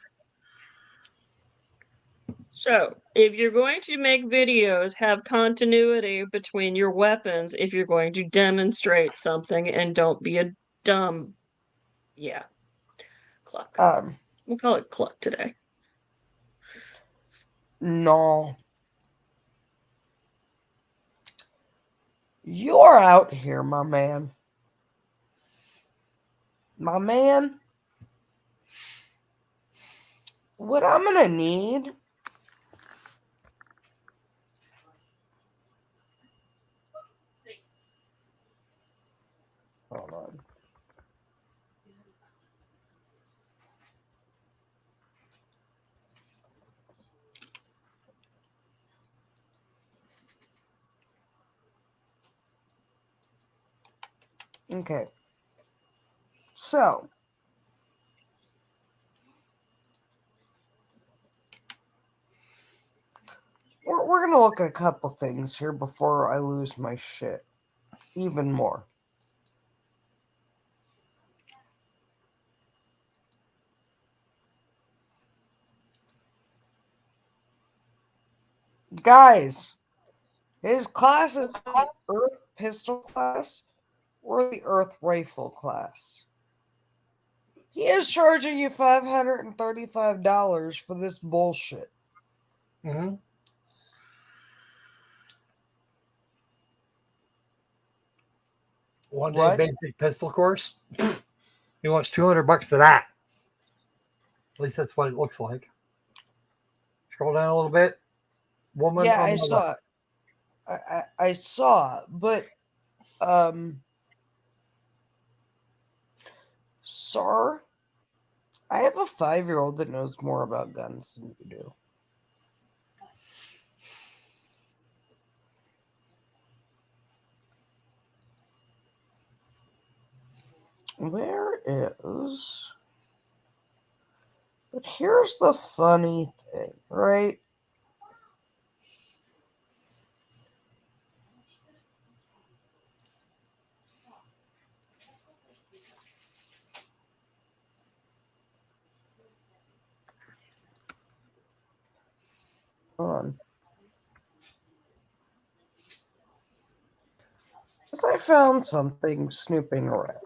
So, if you're going to make videos, have continuity between your weapons if you're going to demonstrate something, and don't be a dumb, cluck. We'll call it cluck today. No. You're out here, my man. My man. What I'm gonna need. Hold on. Okay. So, we're going to look at a couple things here before I lose my shit even more. Guys, his class is the Earth Pistol class or the Earth Rifle class. He is charging you $535 for this bullshit. Mm-hmm. One day What? basic pistol course. He wants $200 for that. At least that's what it looks like. Scroll down a little bit. Woman. Yeah, on I the saw left. it. I saw, but sir, I have a 5-year-old that knows more about guns than you do. Where is... But here's the funny thing, right? Hold on. Because I found something snooping around.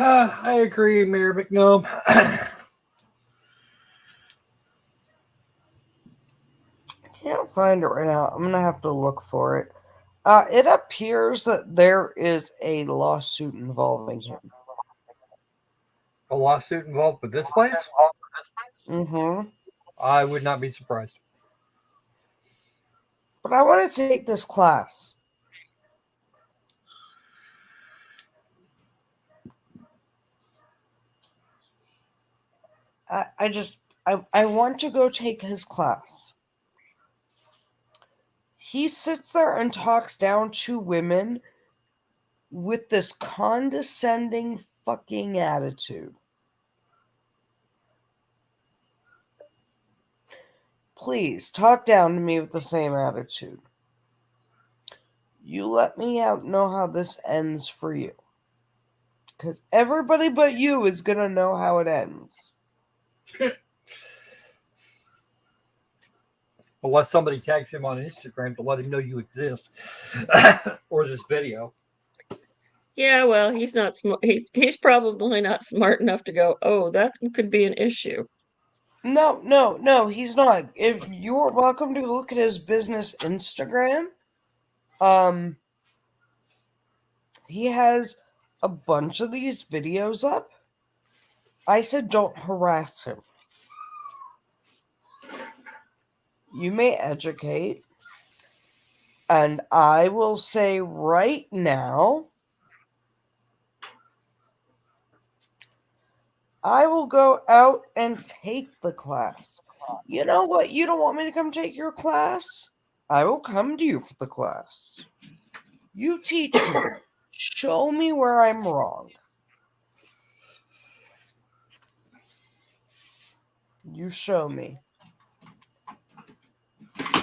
I agree, Mayor McNome. Can't find it right now. I'm gonna have to look for it. It appears that there is a lawsuit involving him. A lawsuit involved with this place? Mm-hmm. I would not be surprised. But I want to take this class. I want to go take his class. He sits there and talks down to women with this condescending fucking attitude. Please talk down to me with the same attitude. You let me know how this ends for you. Because everybody but you is going to know how it ends. Unless somebody tags him on Instagram to let him know you exist. Or this video. Yeah, well, he's not smart. He's probably not smart enough to go, oh, that could be an issue. No, he's not. If you're welcome to look at his business Instagram, he has a bunch of these videos up. I said don't harass him. You may educate, and I will say right now, I will go out and take the class. You know what? You don't want me to come take your class? I will come to you for the class. You teach me. Show me where I'm wrong. You show me.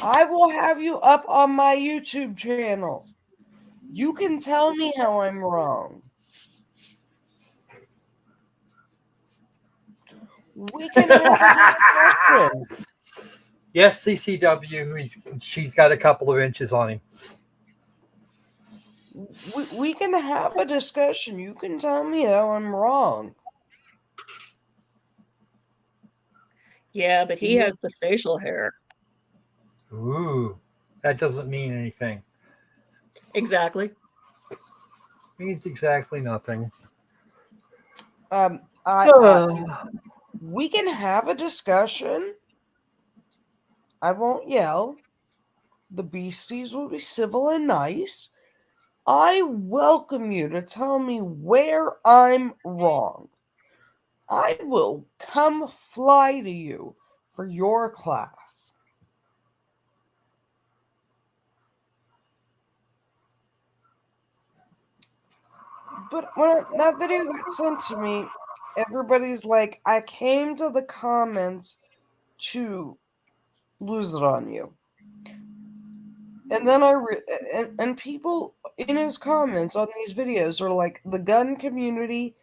I will have you up on my YouTube channel. You can tell me how I'm wrong. We can have a discussion. Yes, CCW. She's got a couple of inches on him. We can have a discussion. You can tell me how I'm wrong. Yeah, but he has the facial hair. Ooh, that doesn't mean anything. Exactly. Means exactly nothing. We can have a discussion. I won't yell. The beasties will be civil and nice. I welcome you to tell me where I'm wrong. I will come fly to you for your class. But when that video got sent to me, everybody's like, I came to the comments to lose it on you. And then and people in his comments on these videos are like, the gun community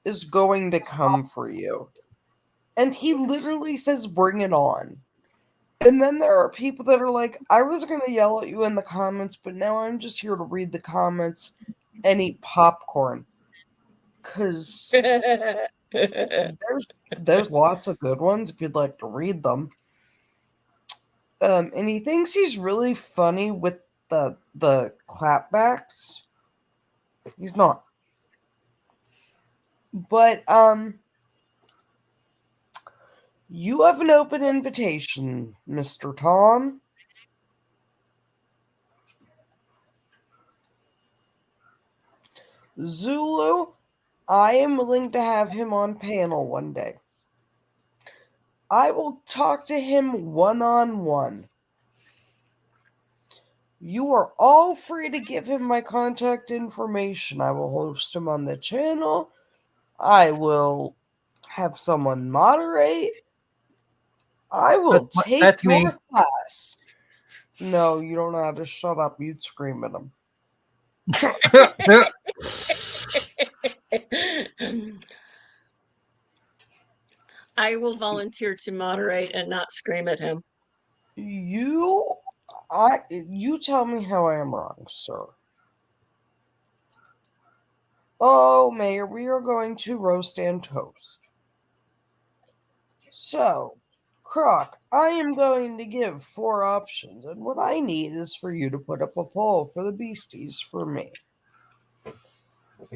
is going to come for you. And he literally says, bring it on. And then there are people that are like, I was going to yell at you in the comments, but now I'm just here to read the comments and eat popcorn. Because there's lots of good ones if you'd like to read them. And he thinks he's really funny with the clapbacks. He's not. But You have an open invitation, Mr. Tom. Zulu, I am willing to have him on panel one day. I will talk to him one-on-one. You are all free to give him my contact information. I will host him on the channel. I will have someone moderate. I will take That's your me. class. No, you don't know how to shut up. You'd scream at him. I will volunteer to moderate and not scream at him. You tell me how I am wrong, sir. Oh, Mayor, we are going to roast and toast. So, Croc, I am going to give 4 options, and what I need is for you to put up a poll for the beasties for me.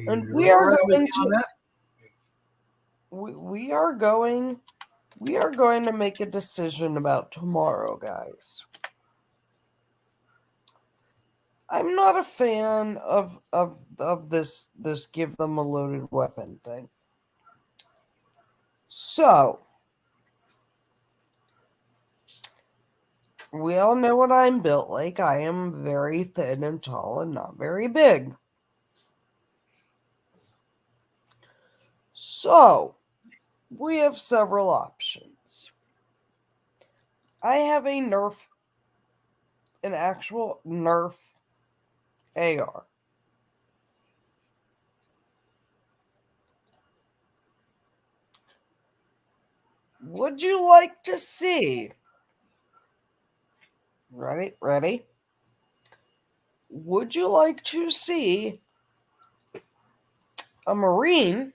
And we are going to we are going to make a decision about tomorrow, guys. I'm not a fan of this give them a loaded weapon thing. So, we all know what I'm built like. I am very thin and tall and not very big. So, we have several options. I have an actual Nerf AR. Would you like to see? Ready? Would you like to see a Marine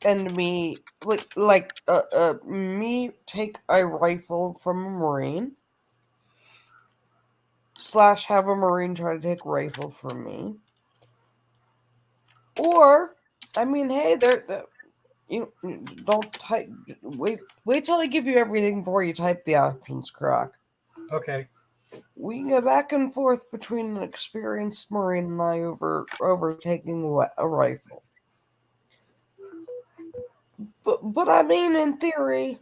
and me me take a rifle from a Marine / have a Marine try to take a rifle from me? Or, I mean, hey, you don't type. Wait till I give you everything before you type the options, Croc. Okay. We can go back and forth between an experienced Marine and I over taking a rifle. But I mean, in theory,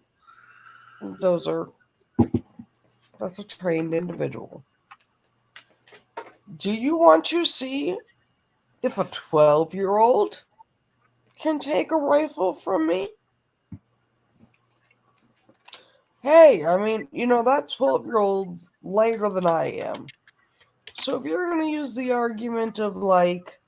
that's a trained individual. Do you want to see if a 12-year-old can take a rifle from me? Hey, I mean, that 12-year-old's lighter than I am. So if you're going to use the argument of, like,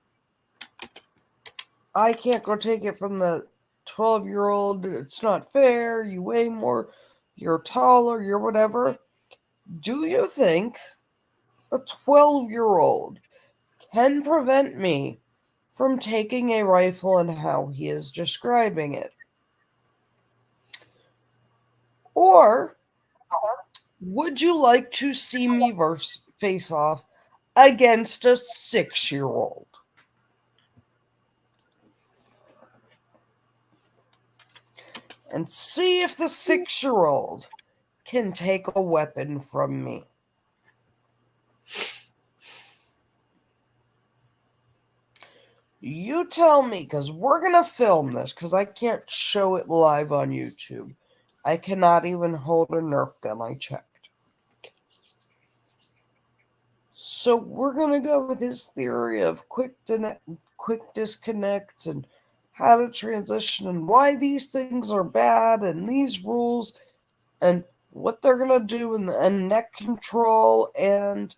I can't go take it from the 12-year-old, it's not fair, you weigh more, you're taller, you're whatever, do you think a 12-year-old can prevent me from taking a rifle and how he is describing it? Or would you like to see me face off against a 6-year-old? And see if the 6-year-old can take a weapon from me. You tell me, because we're going to film this, because I can't show it live on YouTube. I cannot even hold a Nerf gun, I checked. So we're going to go with his theory of quick disconnects and how to transition and why these things are bad and these rules and what they're going to do and neck control. And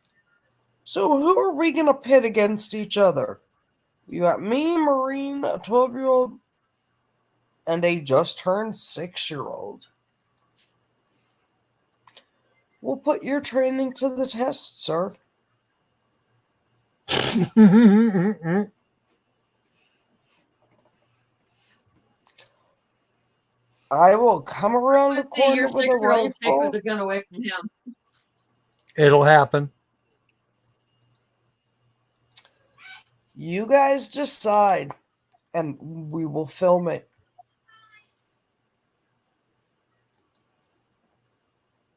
so who are we going to pit against each other? You got me, Marine, a 12-year-old, and a just-turned 6-year-old. We'll put your training to the test, sir. I will come around the See your corner with a 6-year-old take rifle. the gun away from him. It'll happen. You guys decide, and we will film it.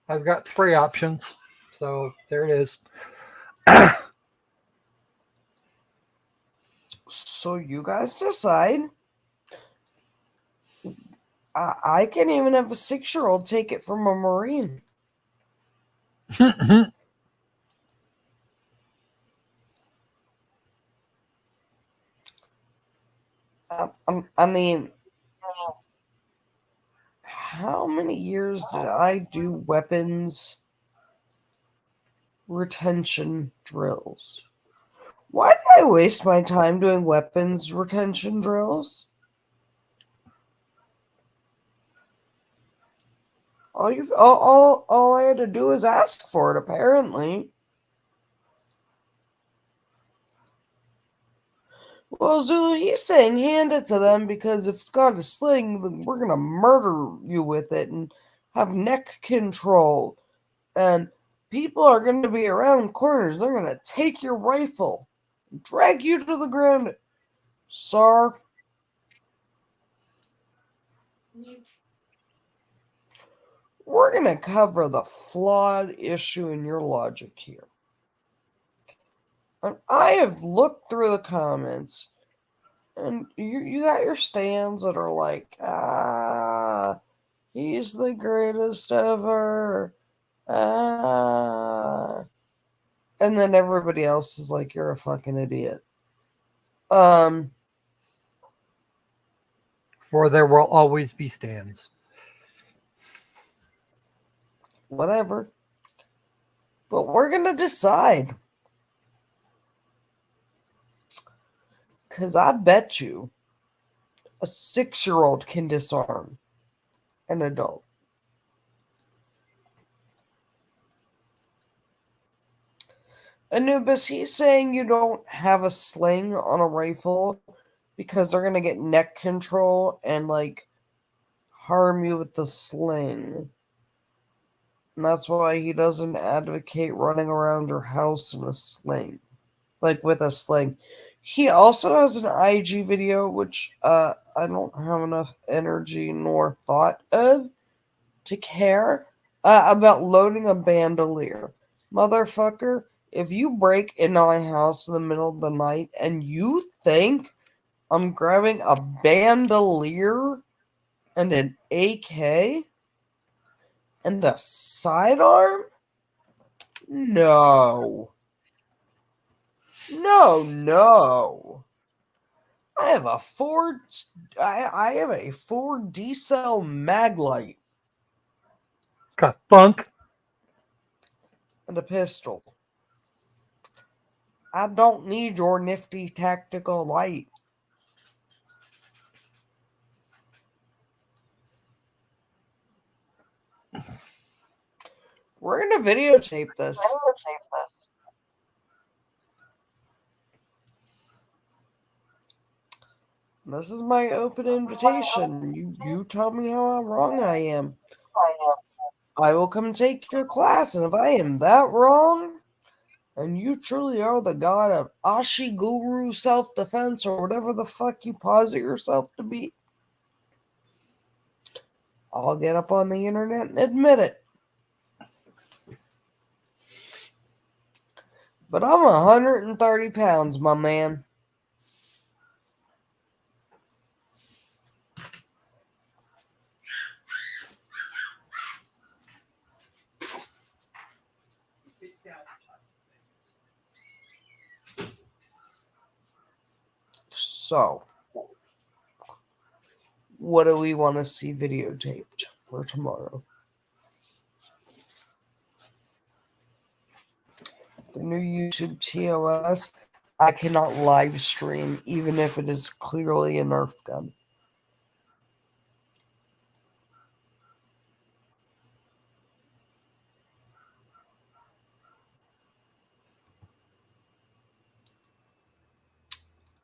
I've got 3 options. So there it is. So you guys decide. I can't even have a 6-year-old take it from a Marine. I mean, how many years did I do weapons retention drills? Why did I waste my time doing weapons retention drills? All I had to do is ask for it, apparently. Well, Zulu, he's saying hand it to them because if it's got a sling, then we're gonna murder you with it and have neck control. And people are gonna be around corners. They're gonna take your rifle and drag you to the ground. Sir, we're gonna cover the flawed issue in your logic here. And I have looked through the comments, and you got your stands that are like, he's the greatest ever. And then everybody else is like, you're a fucking idiot. For there will always be stands. Whatever. But we're gonna decide. Because I bet you a 6-year-old can disarm an adult. Anubis, he's saying you don't have a sling on a rifle because they're going to get neck control and, like, harm you with the sling. And that's why he doesn't advocate running around your house in a sling. Like, with a sling. He also has an IG video, which I don't have enough energy nor thought of to care about loading a bandolier. Motherfucker, if you break into my house in the middle of the night and you think I'm grabbing a bandolier and an AK and a sidearm? No. No. I have a Ford D-cell Maglite Got thunk. and a pistol. I don't need your nifty tactical light. We're gonna videotape this. This is my open invitation. You tell me how wrong I am. I will come take your class, and if I am that wrong, and you truly are the god of Ashi Guru self-defense or whatever the fuck you posit yourself to be, I'll get up on the internet and admit it. But I'm 130 pounds, my man. So, what do we want to see videotaped for tomorrow? The new YouTube TOS, I cannot live stream even if it is clearly a Nerf gun.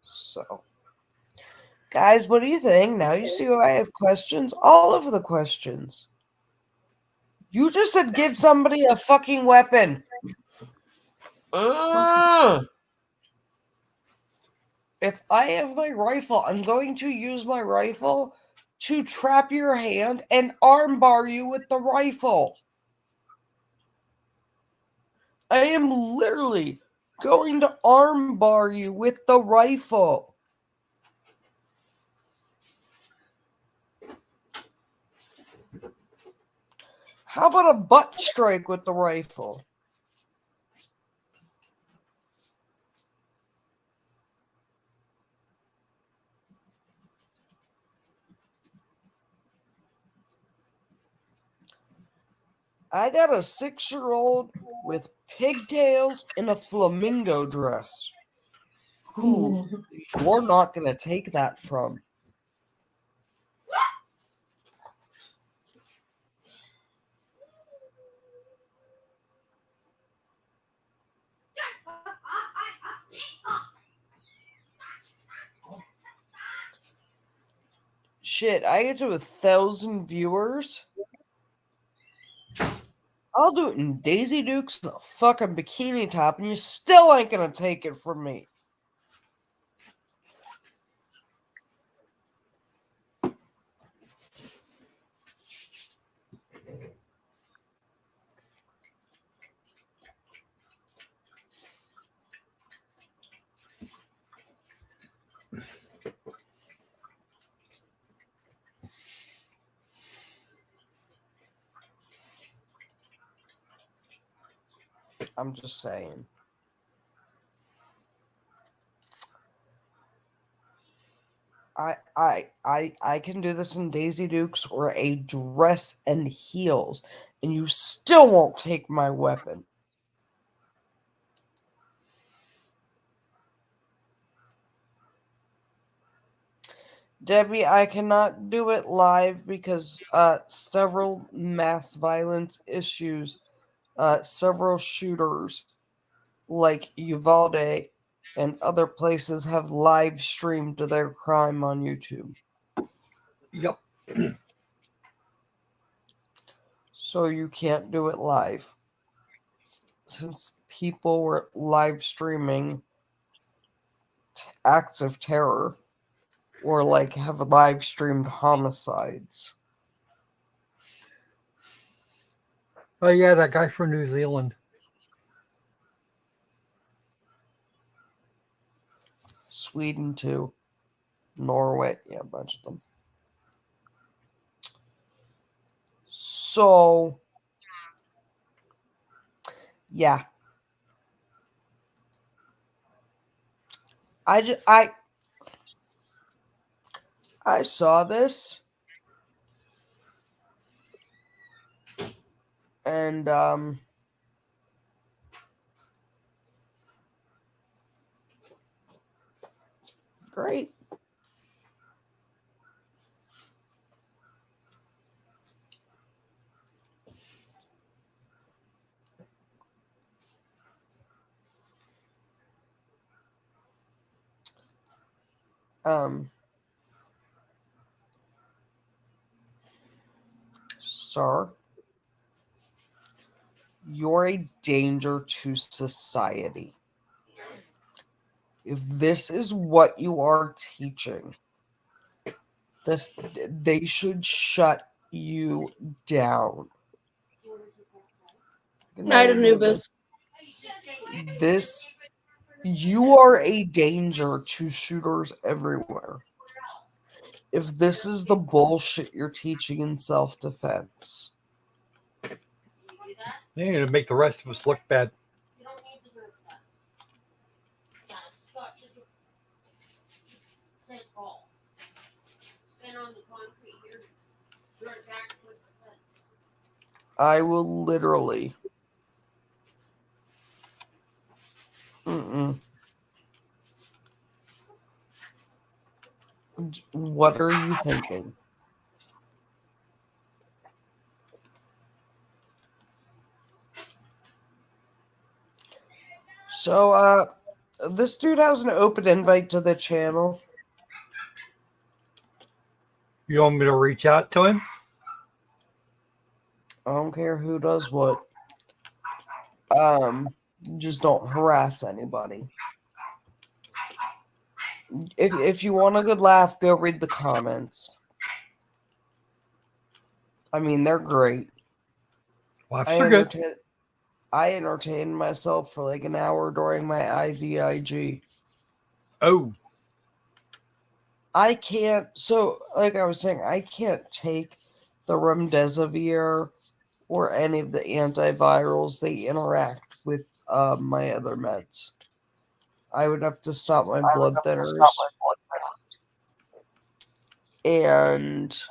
So, guys, what do you think? Now you see why I have questions. All of the questions. You just said give somebody a fucking weapon. If I have my rifle, I'm going to use my rifle to trap your hand and armbar you with the rifle. I am literally going to armbar you with the rifle. How about a butt strike with the rifle? I got a 6-year-old with pigtails and a flamingo dress. Who you're not going to take that from. Shit, I get to 1,000 viewers. I'll do it in Daisy Dukes and a fucking bikini top, and you still ain't gonna take it from me. I'm just saying. I can do this in Daisy Dukes or a dress and heels, and you still won't take my weapon. Debbie, I cannot do it live because several mass violence issues, several shooters like Uvalde and other places have live streamed their crime on YouTube. Yep. So you can't do it live. Since people were live streaming acts of terror or like have live streamed homicides. Oh yeah, that guy from New Zealand. Sweden too. Norway, yeah, a bunch of them. So, yeah. I saw this and great. Sir, you're a danger to society. If this is what you are teaching, they should shut you down. Good Night, Anubis. You are a danger to shooters everywhere. If this is the bullshit you're teaching in self-defense. They're gonna make the rest of us look bad. I will literally. What are you thinking? So, this dude has an open invite to the channel. You want me to reach out to him? I don't care who does what. Just don't harass anybody. If you want a good laugh, go read the comments. I mean, they're great. Well, they're good. I entertain myself for like an hour during my IVIG. Oh, I can't. So, like I was saying, I can't take the remdesivir or any of the antivirals. They interact with my other meds. I would have to stop my blood thinners. And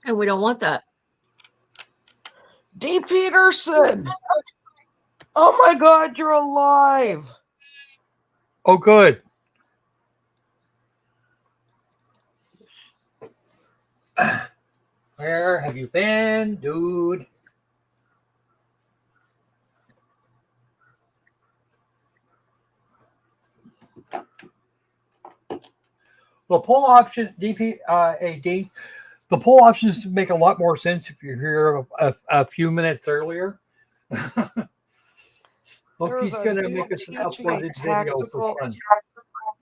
And we don't want that. D. Peterson! Oh my god, you're alive! oh, good. Where have you been, dude? The poll option, AD, the poll options make a lot more sense if you're here a few minutes earlier. Loki's going to make us an uploaded video for fun.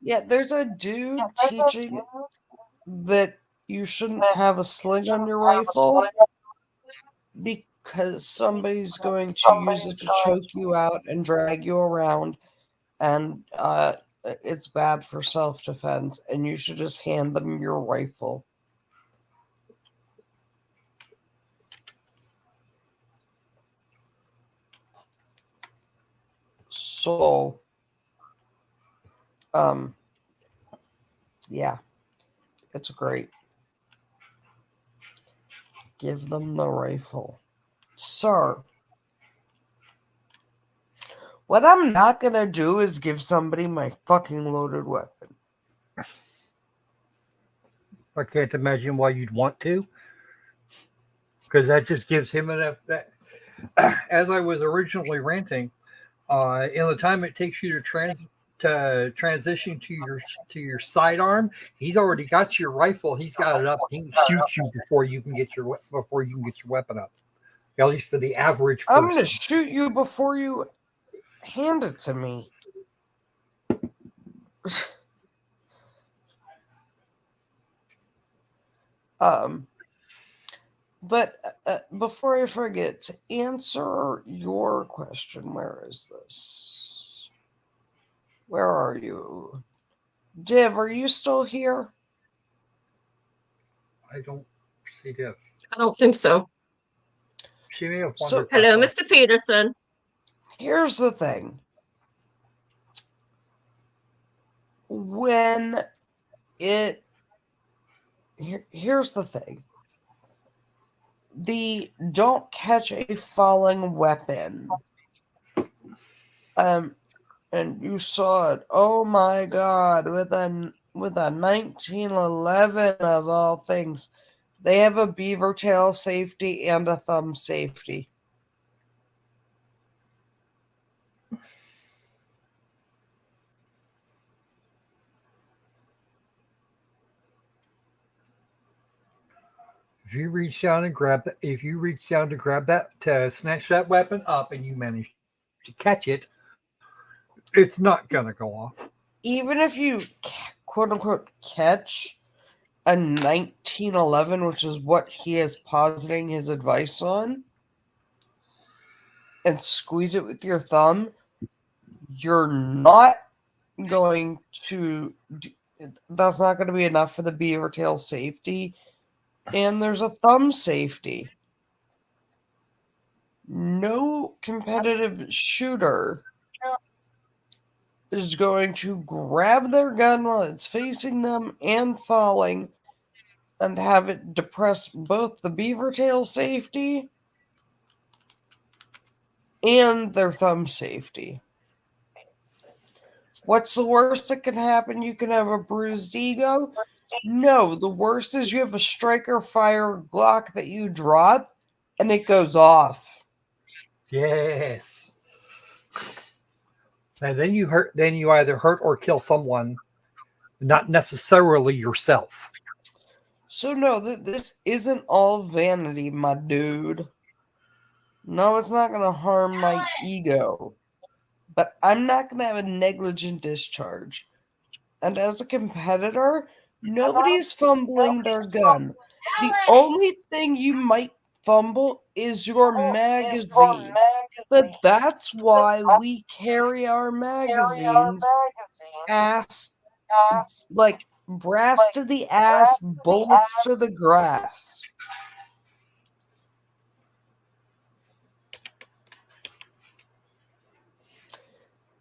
Yeah, there's a dude teaching that you shouldn't have a sling on your rifle because somebody's going to use it to choke you out and drag you around, and it's bad for self-defense, and you should just hand them your rifle. So, yeah, it's great. Give them the rifle. Sir, what I'm not going to do is give somebody my fucking loaded weapon. I can't imagine why you'd want to, because that just gives him enough. That, as I was originally ranting, in the time it takes you to transition to your sidearm, he's already got your rifle. He's got it up. He can shoot you before you can get your weapon up. At least for the average person. I'm going to shoot you before you hand it to me. But before I forget, to answer your question, where is this? Where are you? Div, are you still here? I don't see Div. I don't think so. She may have So, wandered. Hello, Mr. Peterson. Here's the thing. Here's the thing. The don't catch a falling weapon. And you saw it. Oh my god, with a 1911 of all things. They have a beaver tail safety and a thumb safety. If you reach down to grab that, to snatch that weapon up, and you manage to catch it, it's not gonna go off. Even if you quote unquote catch a 1911, which is what he is positing his advice on, and squeeze it with your thumb, you're not going to. That's not going to be enough for the beaver tail safety. And there's a thumb safety. No competitive shooter is going to grab their gun while it's facing them and falling and have it depress both the beaver tail safety and their thumb safety. What's the worst that can happen? You can have a bruised ego? No, the worst is you have a striker fire Glock that you drop and it goes off. Yes. And then you either hurt or kill someone, not necessarily yourself. So no, this isn't all vanity, my dude. No, it's not going to harm my ego. But I'm not going to have a negligent discharge. And as a competitor, nobody's fumbling their gun. The only thing you might fumble is your magazine. But that's why we carry our magazines ass, like brass to the ass, bullets to the grass.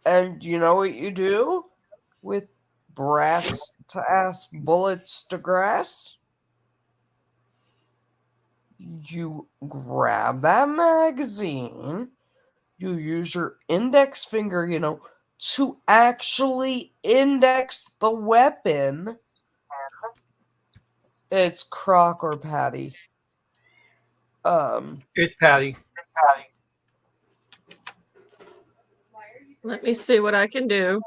And you know what you do with brass to ass, bullets to grass? You grab that magazine, you use your index finger, to actually index the weapon. It's Croc or Patty. It's Patty. Let me see what I can do.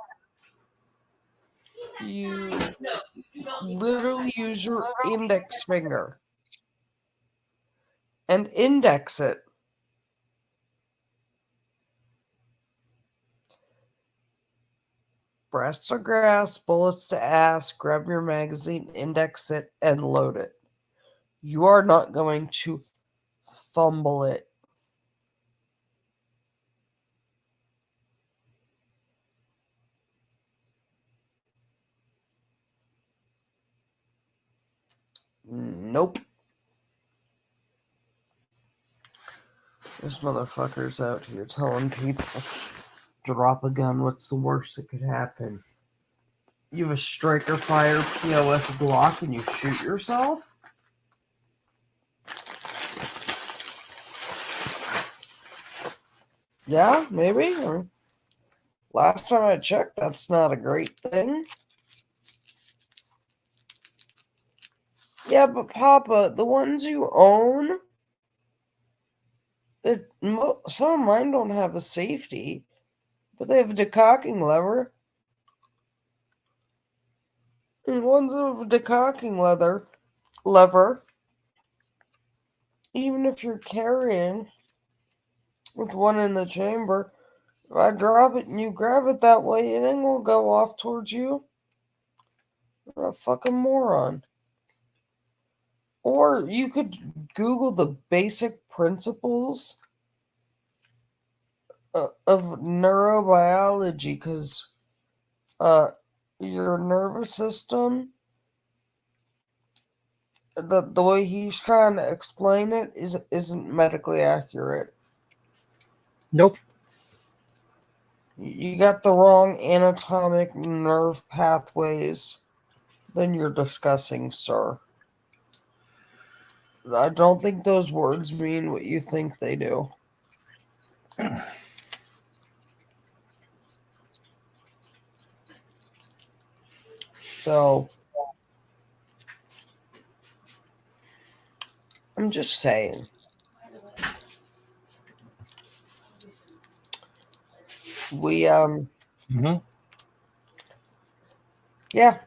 You literally use your index finger and index it. Brass to grass, bullets to ass, grab your magazine, index it, and load it. You are not going to fumble it. Nope. There's motherfuckers out here telling people, drop a gun, what's the worst that could happen? You have a striker fire POS Glock and you shoot yourself? Yeah, maybe. Last time I checked, that's not a great thing. Yeah, but Papa, the ones you own, some of mine don't have a safety, but they have a decocking lever. And ones have a decocking lever, even if you're carrying with one in the chamber, if I drop it and you grab it that way, it ain't gonna go off towards you. You're a fucking moron. Or you could Google the basic principles of neurobiology, because your nervous system, the way he's trying to explain it isn't medically accurate. Nope. You got the wrong anatomic nerve pathways than you're discussing, sir. I don't think those words mean what you think they do. So, I'm just saying. Yeah.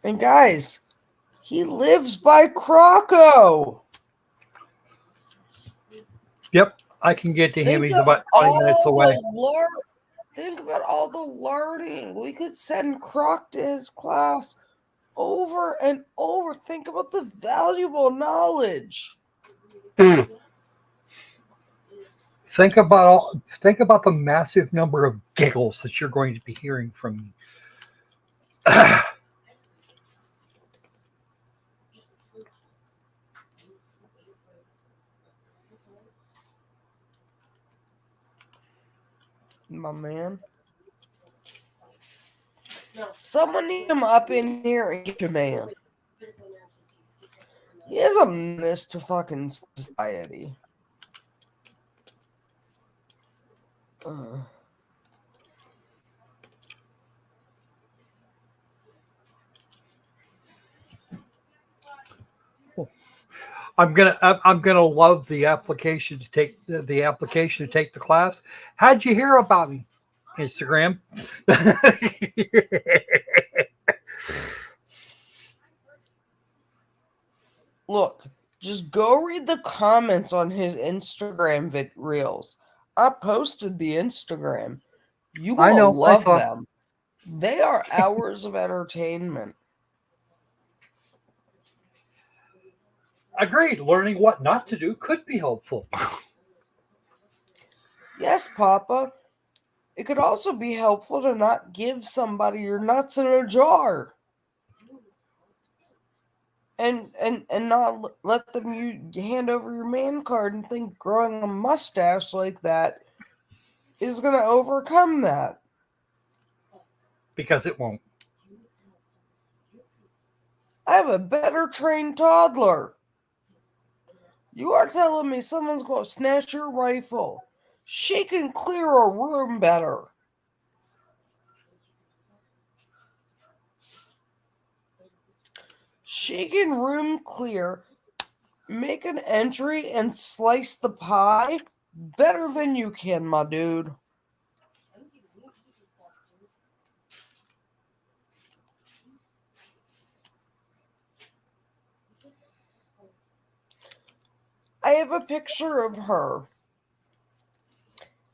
And guys, he lives by Croco. Yep, I can get to him. He's about 20 minutes away. Think about all the learning. We could send Croc to his class over and over. Think about the valuable knowledge. Think about the massive number of giggles that you're going to be hearing from me. My man. Someone need him up in here and get your man. He is a menace to fucking society. I'm gonna love the application to take the class. How'd you hear about me? Instagram. Look, just go read the comments on his Instagram reels. I posted the Instagram. You I will know. I love saw. them. They are hours of entertainment. Agreed. Learning what not to do could be helpful. Yes, Papa. It could also be helpful to not give somebody your nuts in a jar. And not let them you hand over your man card and think growing a mustache like that is going to overcome that. Because it won't. I have a better trained toddler. You are telling me someone's going to snatch your rifle. She can clear a room better. She can room clear, make an entry, and slice the pie better than you can, my dude. I have a picture of her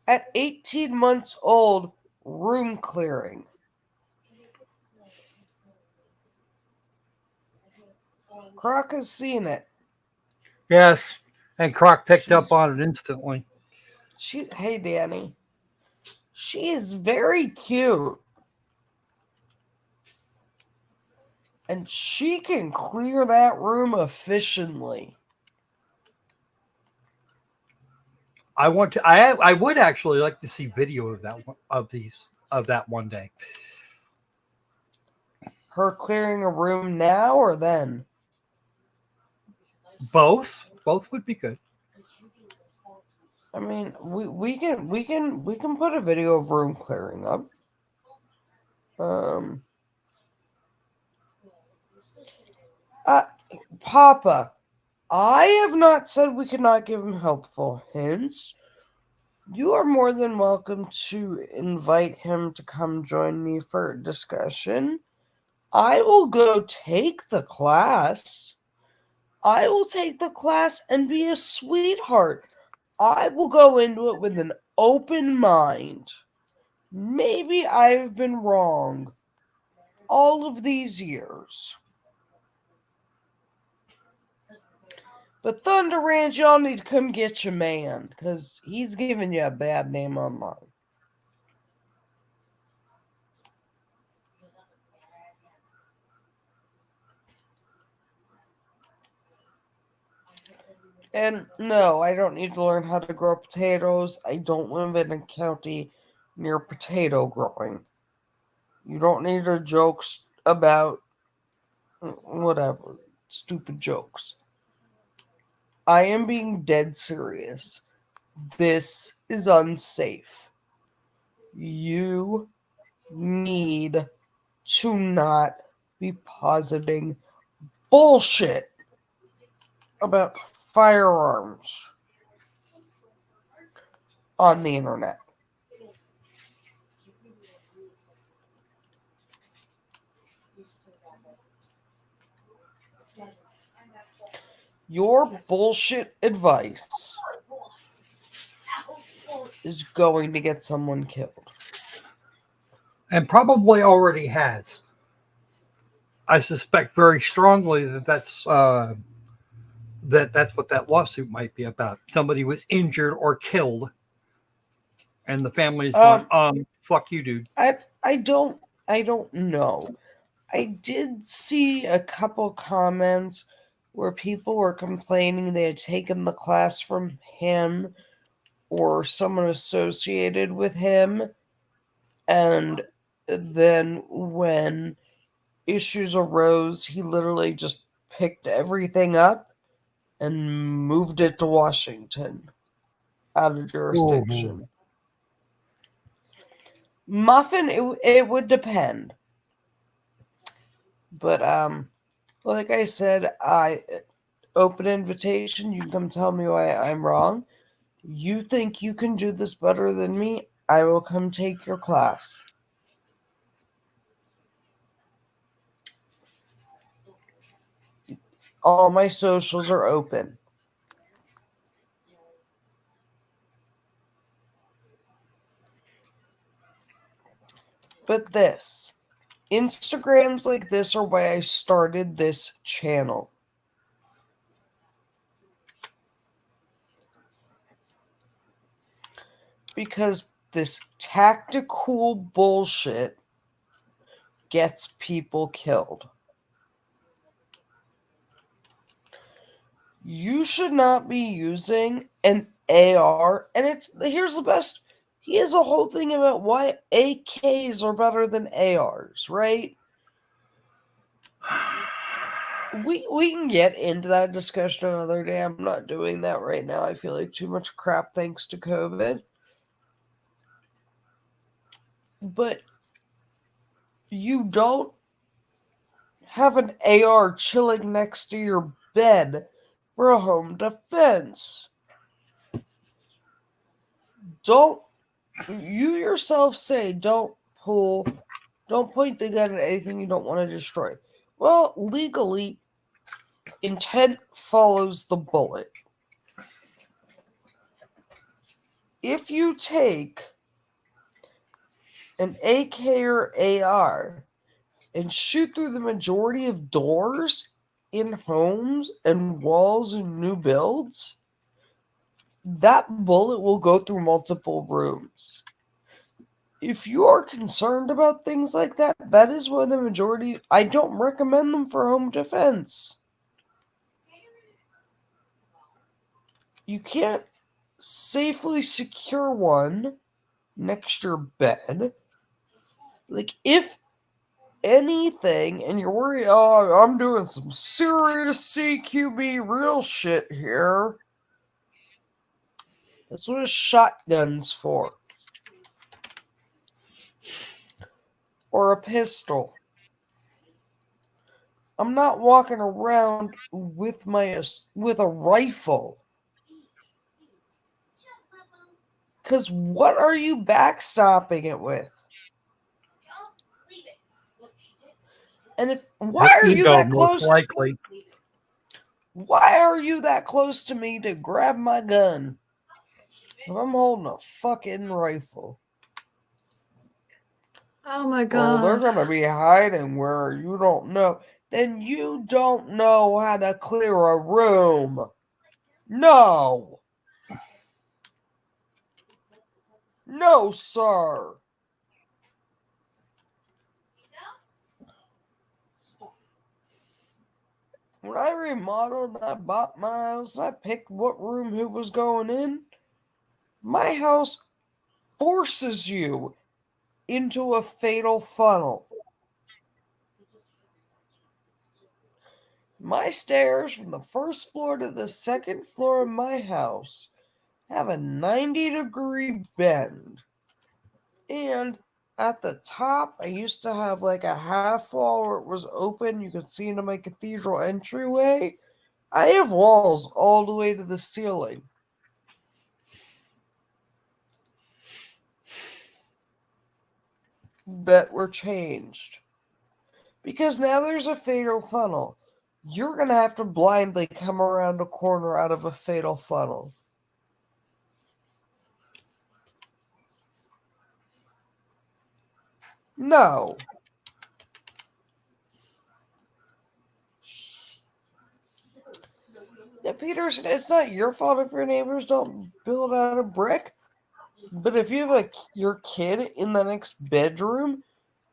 at 18 months old, room clearing. Croc has seen it. Yes. And Croc picked up on it instantly. Hey, Danny. She is very cute. And she can clear that room efficiently. I want to. I would actually like to see video of that one day. Her clearing a room now or then? Both would be good. I mean, we can put a video of room clearing up. Papa, I have not said we cannot give him helpful hints. You are more than welcome to invite him to come join me for a discussion. I will go take the class. I will take the class and be a sweetheart. I will go into it with an open mind. Maybe I've been wrong all of these years. But Thunder Ranch, y'all need to come get your man, because he's giving you a bad name online. And no, I don't need to learn how to grow potatoes. I don't live in a county near potato growing. You don't need your jokes about whatever, stupid jokes. I am being dead serious. This is unsafe. You need to not be positing bullshit about firearms on the internet. Your bullshit advice is going to get someone killed. And probably already has. I suspect very strongly that's what that lawsuit might be about. Somebody was injured or killed, and the family's going, fuck you, dude. I don't know. I did see a couple comments where people were complaining they had taken the class from him or someone associated with him, and then when issues arose, he literally just picked everything up and moved it to Washington out of jurisdiction. Ooh. Muffin, it would depend. But like I said, open invitation. You can come tell me why I'm wrong. You think you can do this better than me? I will come take your class. All my socials are open. But Instagrams like this are why I started this channel. Because this tactical bullshit gets people killed. You should not be using an AR, and here's the best. He has a whole thing about why AKs are better than ARs, right? We can get into that discussion another day. I'm not doing that right now. I feel like too much crap thanks to COVID. But you don't have an AR chilling next to your bed for a home defense. Don't you yourself say don't point the gun at anything you don't want to destroy. Well, legally, intent follows the bullet. If you take an AK or AR and shoot through the majority of doors in homes and walls in new builds, that bullet will go through multiple rooms. If you are concerned about things like that, that is why the majority, I don't recommend them for home defense. You can't safely secure one next to your bed. Like, if anything, and you're worried, oh, I'm doing some serious CQB real shit here. That's what a shotgun's for. Or a pistol. I'm not walking around with a rifle. Because what are you backstopping it with? And why are you that close? Most likely. Why are you that close to me to grab my gun? I'm holding a fucking rifle. Oh my Well, they're god. gonna be hiding where you don't know. Then you don't know how to clear a room. No. No, sir. When I remodeled and I bought my house and I picked what room who was going in, my house forces you into a fatal funnel. My stairs from the first floor to the second floor of my house have a 90-degree bend. And at the top, I used to have like a half wall where it was open. You could see into my cathedral entryway. I have walls all the way to the ceiling. That were changed. Because now there's a fatal funnel. You're going to have to blindly come around a corner out of a fatal funnel. No. Yeah, Peterson, it's not your fault if your neighbors don't build out of brick. But if you have your kid in the next bedroom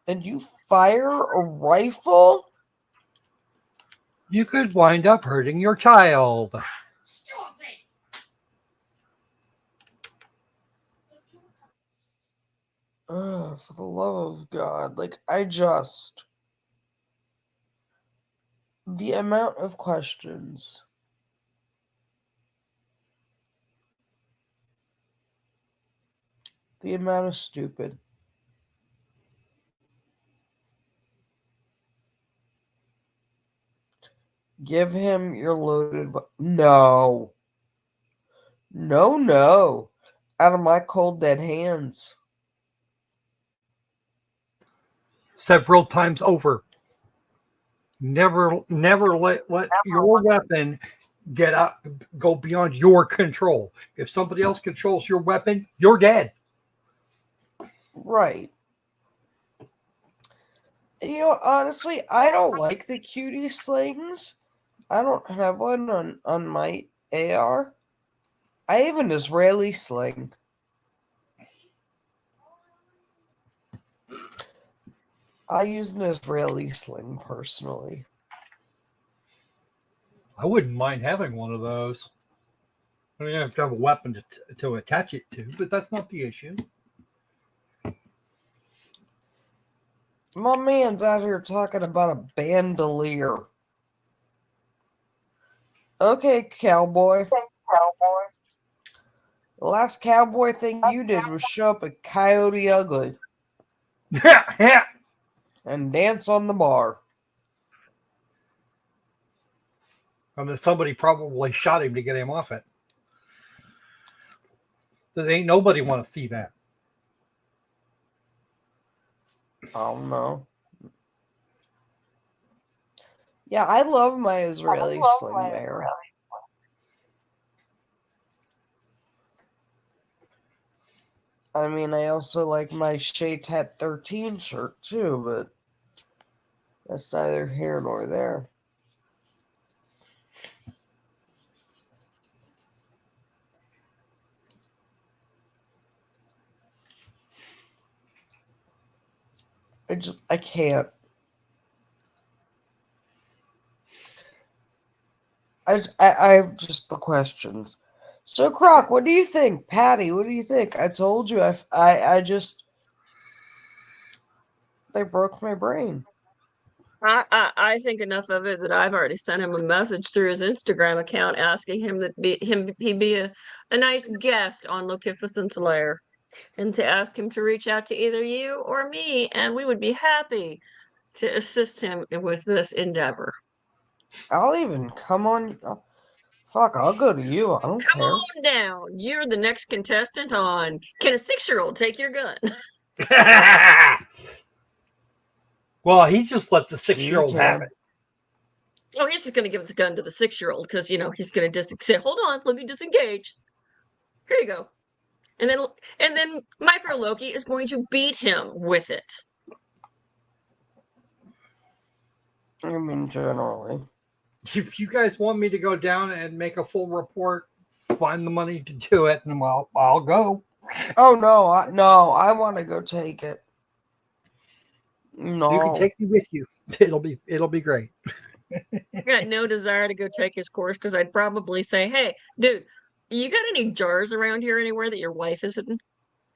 and you fire a rifle, you could wind up hurting your child. For the love of God, the amount of questions. The amount of stupid. Give him your loaded. No. No, no. Out of my cold, dead hands. Several times over. Never let your weapon go beyond your control. If somebody else controls your weapon, you're dead. Right. And honestly, I don't like the cutie slings. I don't have one on my AR. I have an Israeli sling. I use an Israeli sling personally. I wouldn't mind having one of those. I mean, you have to have a weapon to attach it to, but that's not the issue. My man's out here talking about a bandolier. Okay, cowboy. The last cowboy thing you did was show up at Coyote Ugly and dance on the bar. And then somebody probably shot him to get him off it. There ain't nobody want to see that. I don't know. Yeah, I love my Israeli sling bear. I mean, I also like my Shaytat 13 shirt too, but that's neither here nor there. I can't. I have just the questions. So, Croc, what do you think? Patty, what do you think? I told you, they broke my brain. I think enough of it that I've already sent him a message through his Instagram account asking him that he'd be a nice guest on Lokificents Lair, and to ask him to reach out to either you or me, and we would be happy to assist him with this endeavor. I'll even come on. Fuck, I'll go to you. I don't Come care. on down. You're the next contestant on Can a 6-year-old Take Your Gun? Well, he just let the 6-year-old have it. Oh, he's just going to give the gun to the 6-year-old because, he's going to say, hold on, let me disengage. Here you go. And then Micro Loki is going to beat him with it. I mean, generally. If you guys want me to go down and make a full report, find the money to do it, and I'll go. Oh no, I want to go take it. No, You can take me with you. It'll be great. I got no desire to go take his course because I'd probably say, hey, dude, you got any jars around here anywhere that your wife is in?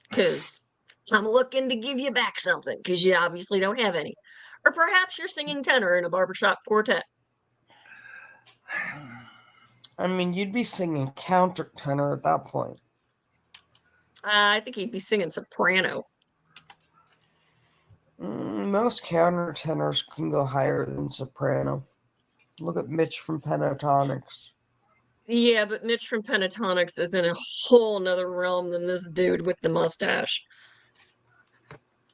Because I'm looking to give you back something because you obviously don't have any. Or perhaps you're singing tenor in a barbershop quartet. I mean, you'd be singing countertenor at that point. I think he'd be singing soprano. Most countertenors can go higher than soprano. Look at Mitch from Pentatonics. Yeah, but Mitch from Pentatonics is in a whole nother realm than this dude with the mustache.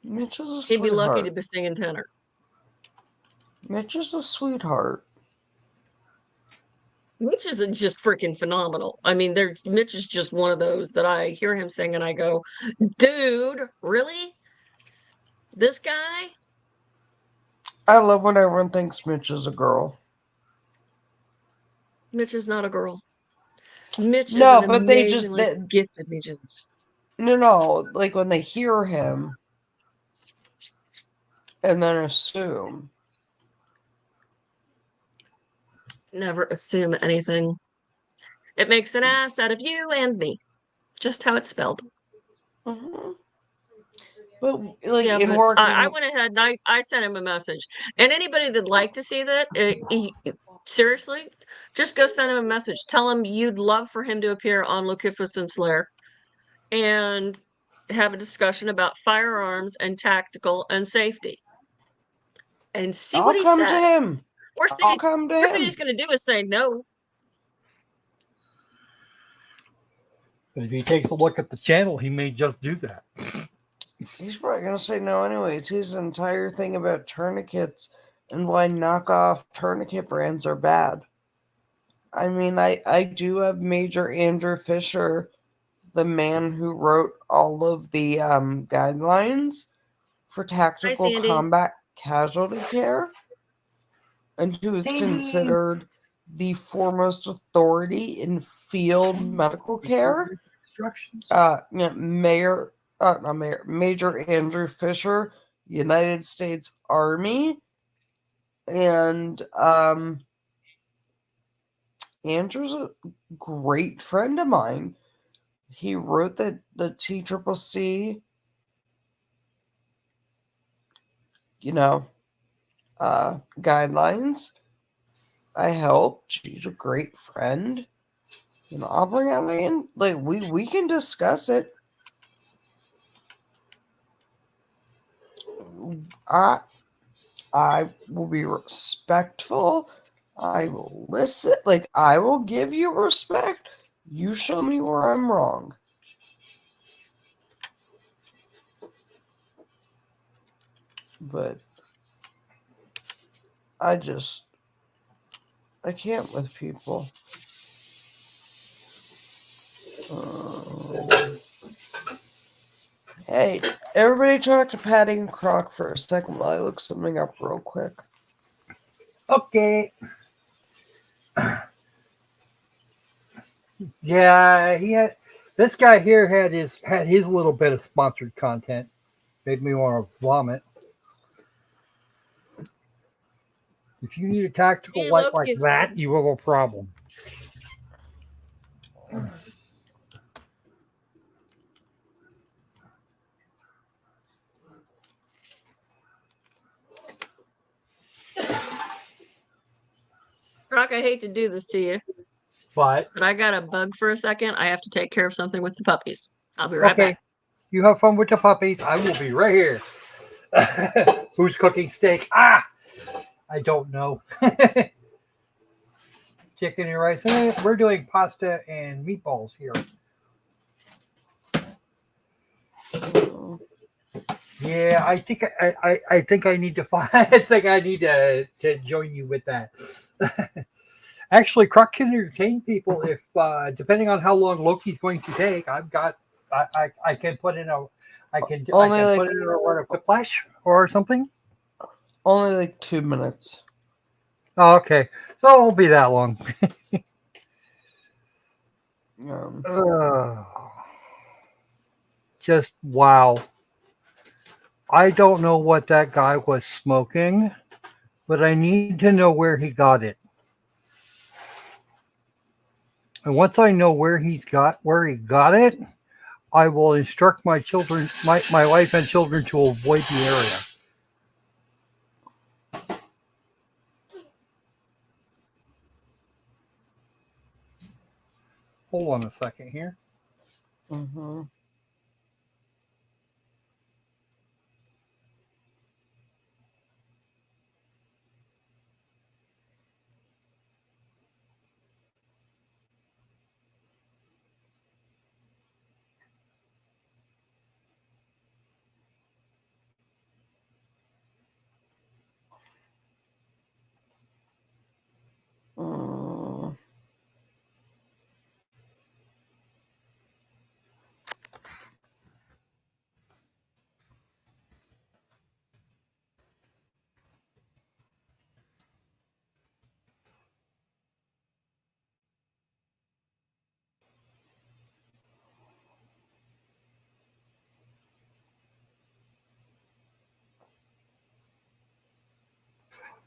Mitch is a sweetheart. He'd be lucky to be singing tenor. Mitch is a sweetheart. Mitch is just freaking phenomenal. I mean, Mitch is just one of those that I hear him sing and I go, dude, really? This guy? I love when everyone thinks Mitch is a girl. Mitch is not a girl. Mitch is an amazingly gifted musician. No, like when they hear him and then assume. Never assume anything. It makes an ass out of you and me. Just how it's spelled. Mm-hmm. But like yeah, in but working, I went ahead and I sent him a message. And anybody that'd like to see that, seriously, just go send him a message. Tell him you'd love for him to appear on Lokificents Lair and have a discussion about firearms and tactical and safety. And see what he says. I'll come to him. Worst thing he's going to do is say no. But if he takes a look at the channel, he may just do that. He's probably going to say no anyways. His entire thing about tourniquets and why knockoff tourniquet brands are bad. I mean, I do have Major Andrew Fisher, the man who wrote all of the guidelines for Hi, tactical Sandy. combat casualty care, and who is Sandy. considered the foremost authority in field medical care. Instructions. Major Andrew Fisher, United States Army, and Andrew's a great friend of mine. He wrote the TCCC, guidelines. I helped. She's a great friend. I'll bring her in. Like we can discuss it. I will be respectful. I will listen. Like I will give you respect. You show me where I'm wrong. But I can't with people. Hey, everybody talk to Patty and Croc for a second while I look something up real quick. Okay. Yeah, this guy here had his little bit of sponsored content. Made me want to vomit. If you need a tactical Hey, light like Loki's that, good. you have a problem. Croc, I hate to do this to you, But but I got a bug for a second. I have to take care of something with the puppies. I'll be right okay, back. you have fun with the puppies. I will be right here. Who's cooking steak? I don't know. Chicken and rice. We're doing pasta and meatballs here. Yeah, I think I think I need to I think I need to join you with that. Actually, Croc can entertain people if depending on how long Loki's going to take. I can put in a put in a word of flash or something. Only like 2 minutes. Oh, okay. So it won't be that long. Just wow. I don't know what that guy was smoking, but I need to know where he got it. And once I know where he got it, I will instruct my children, my wife and children to avoid the area. Hold on a second here. Mm-hmm.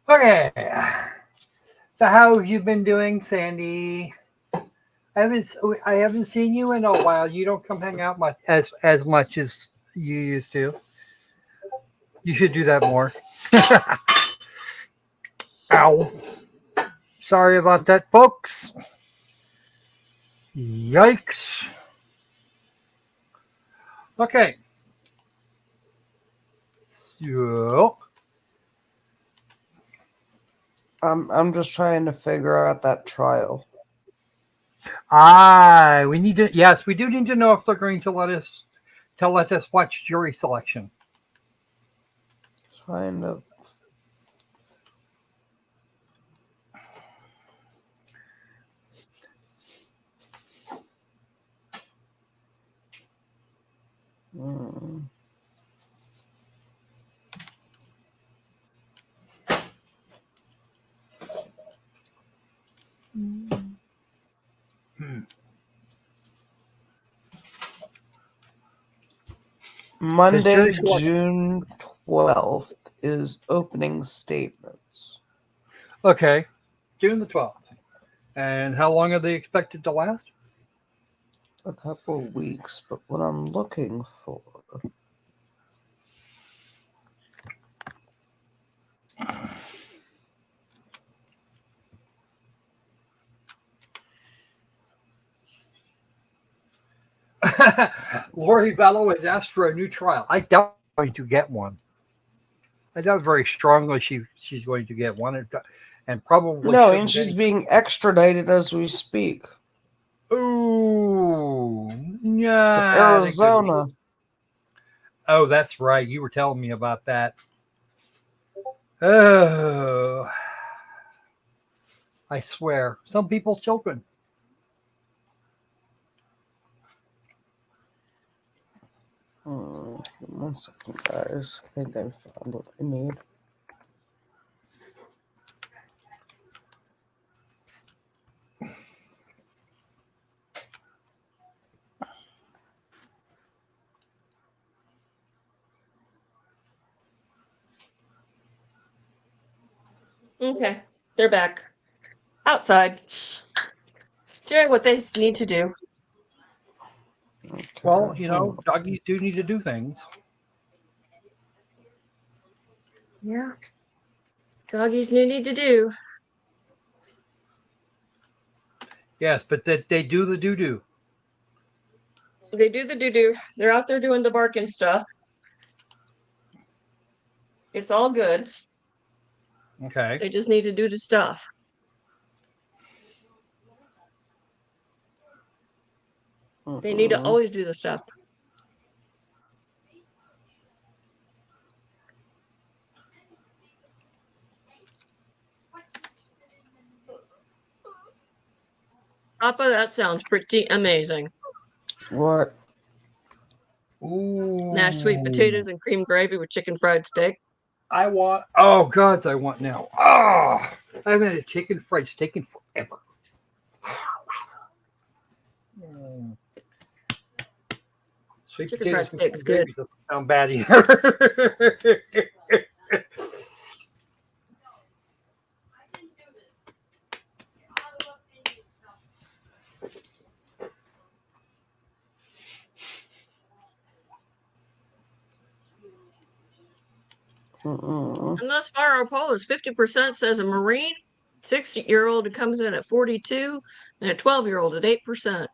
Okay. So how have you been doing, Sandy? I haven't seen you in a while. You don't come hang out much as much as you used to. You should do that more. Ow. Sorry about that, folks. Yikes. Okay. Yep. I'm just trying to figure out that trial. We need to. Yes, we do need to know if they're going to let us watch jury selection. Trying to. Monday, jury selection. June 12th is opening statements. Okay, June the 12th. And how long are they expected to last? A couple of weeks, but what I'm looking for. Lori Bello has asked for a new trial. I doubt she's going to get one. I doubt very strongly she's going to get one, and probably No, shouldn't and she's any- being extradited as we speak Ooh, to yeah. Arizona. Oh, that's right. You were telling me about that. Oh, I swear, some people's children. Give me 1 second, guys. I think I found what I need. Okay, they're back outside doing what they need to do. Okay, Well, doggies do need to do things. Yeah, doggies need to do. Yes, but that they do the doo-doo. They do the doo-doo. They're out there doing the barking stuff. It's all good. Okay. They just need to do the stuff. They need to always do the stuff. Papa, that sounds pretty amazing. What? Ooh. Mashed sweet potatoes and cream gravy with chicken fried steak. I want. Oh gods, I want now. Oh, I haven't had a chicken fried steak in forever. Sweet Chicken fried potatoes and steak's cream good. gravy doesn't sound bad either. And thus far, our poll is 50% says a Marine, 60-year-old comes in at 42, and a 12-year-old at 8%.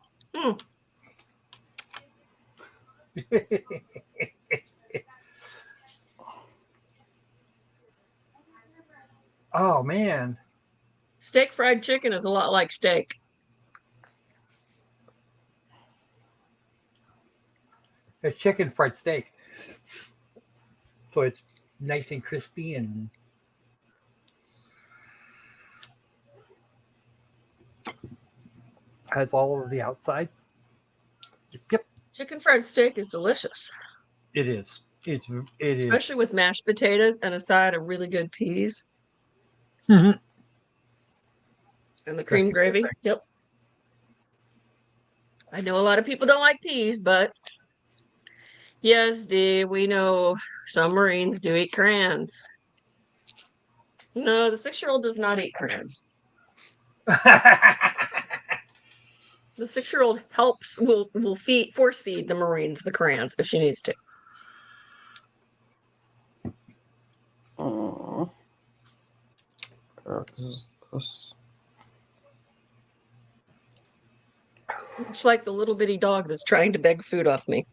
Oh man, Steak fried chicken is a lot like steak. it's chicken fried steak, so it's nice and crispy and has all of the outside. Yep, Chicken fried steak is delicious, it is. It is. especially with mashed potatoes and a side of really good peas Mhm. and the cream gravy. Yep. I know a lot of people don't like peas, but yes, Dee, we know some Marines do eat crayons. No, the 6-year-old does not eat crayons. The 6-year-old will force feed the Marines the crayons if she needs to. Much like the little bitty dog that's trying to beg food off me.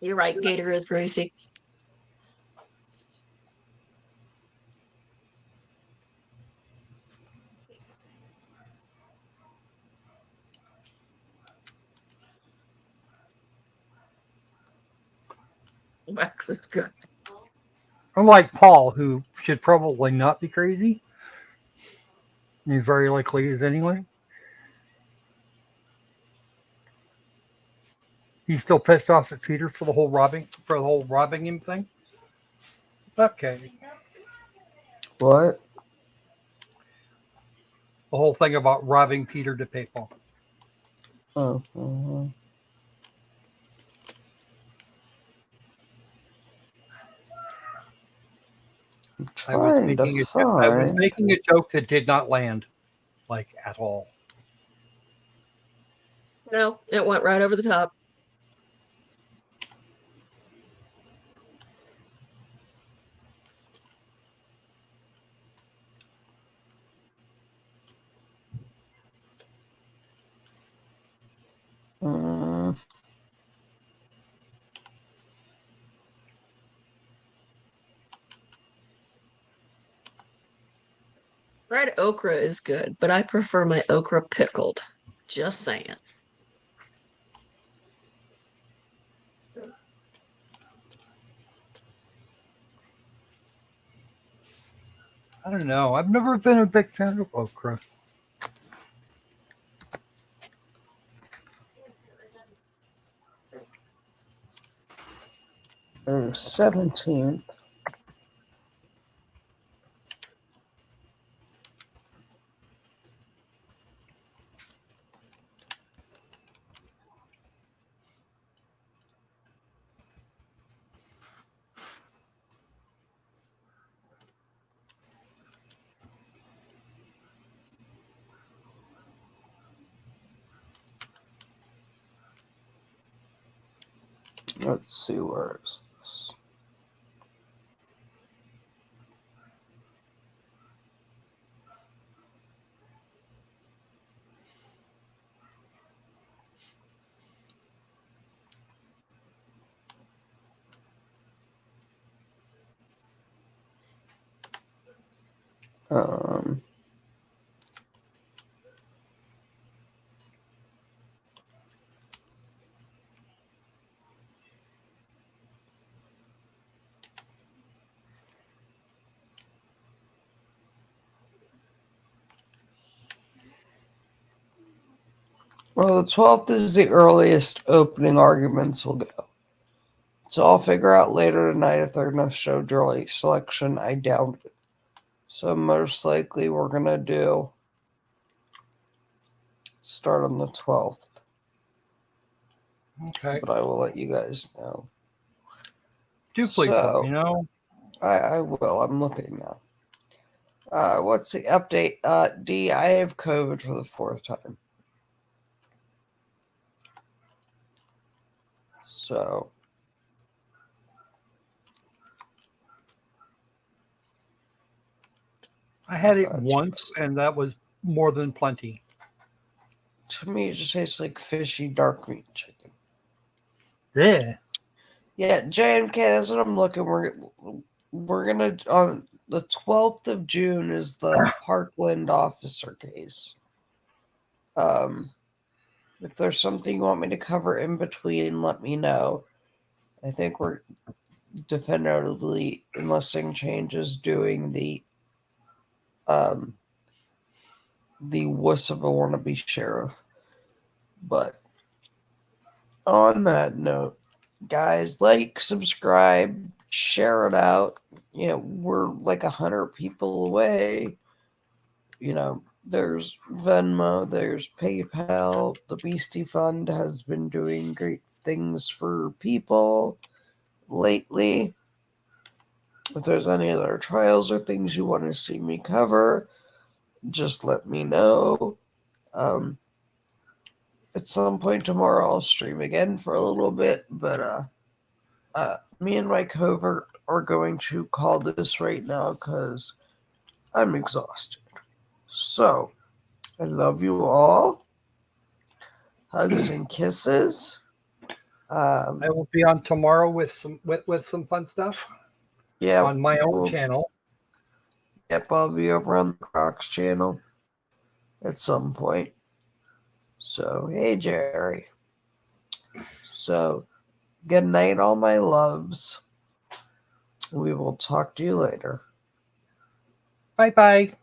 You're right, Gator is Gracie. Wax is good. Unlike Paul, who should probably not be crazy, he very likely is anyway. He's still pissed off at Peter for the whole robbing him thing. Okay. What? The whole thing about robbing Peter to pay Paul. Oh. Mhm. I'm I was trying to find. making a joke that did not land, like, at all. No, it went right over the top. Mm, Fried okra is good, but I prefer my okra pickled. Just saying. I don't know. I've never been a big fan of okra. the 17th. Let's see, where is this? Um, well, the 12th is the earliest opening arguments will go. So I'll figure out later tonight if they're going to show jury selection. I doubt it. So most likely we're going to start on the 12th. Okay. But I will let you guys know. Do please let So, me know. I will. I'm looking now. What's the update? D, I have COVID for the 4th time. So, I had it once, and that was more than plenty. to me, it just tastes like fishy dark meat chicken. Yeah. Yeah, JMK, that's what I'm looking. We're gonna on the 12th of June is the Parkland officer case. If there's something you want me to cover in between, let me know. I think we're definitively, unless thing changes, doing the wuss of a wannabe sheriff. But on that note, guys, like, subscribe, share it out. You know, we're like 100 people away. You know, there's Venmo, there's PayPal. The Beastie Fund has been doing great things for people lately. If there's any other trials or things you want to see me cover, just let me know. At some point tomorrow, I'll stream again for a little bit, but me and my covert are going to call this right now because I'm exhausted. So, I love you all. Hugs and kisses. I will be on tomorrow with some fun stuff. Yeah, on my own channel. Yep, I'll be over on the Crocs channel at some point. So, hey, Jerry. So, good night, all my loves. We will talk to you later. Bye-bye.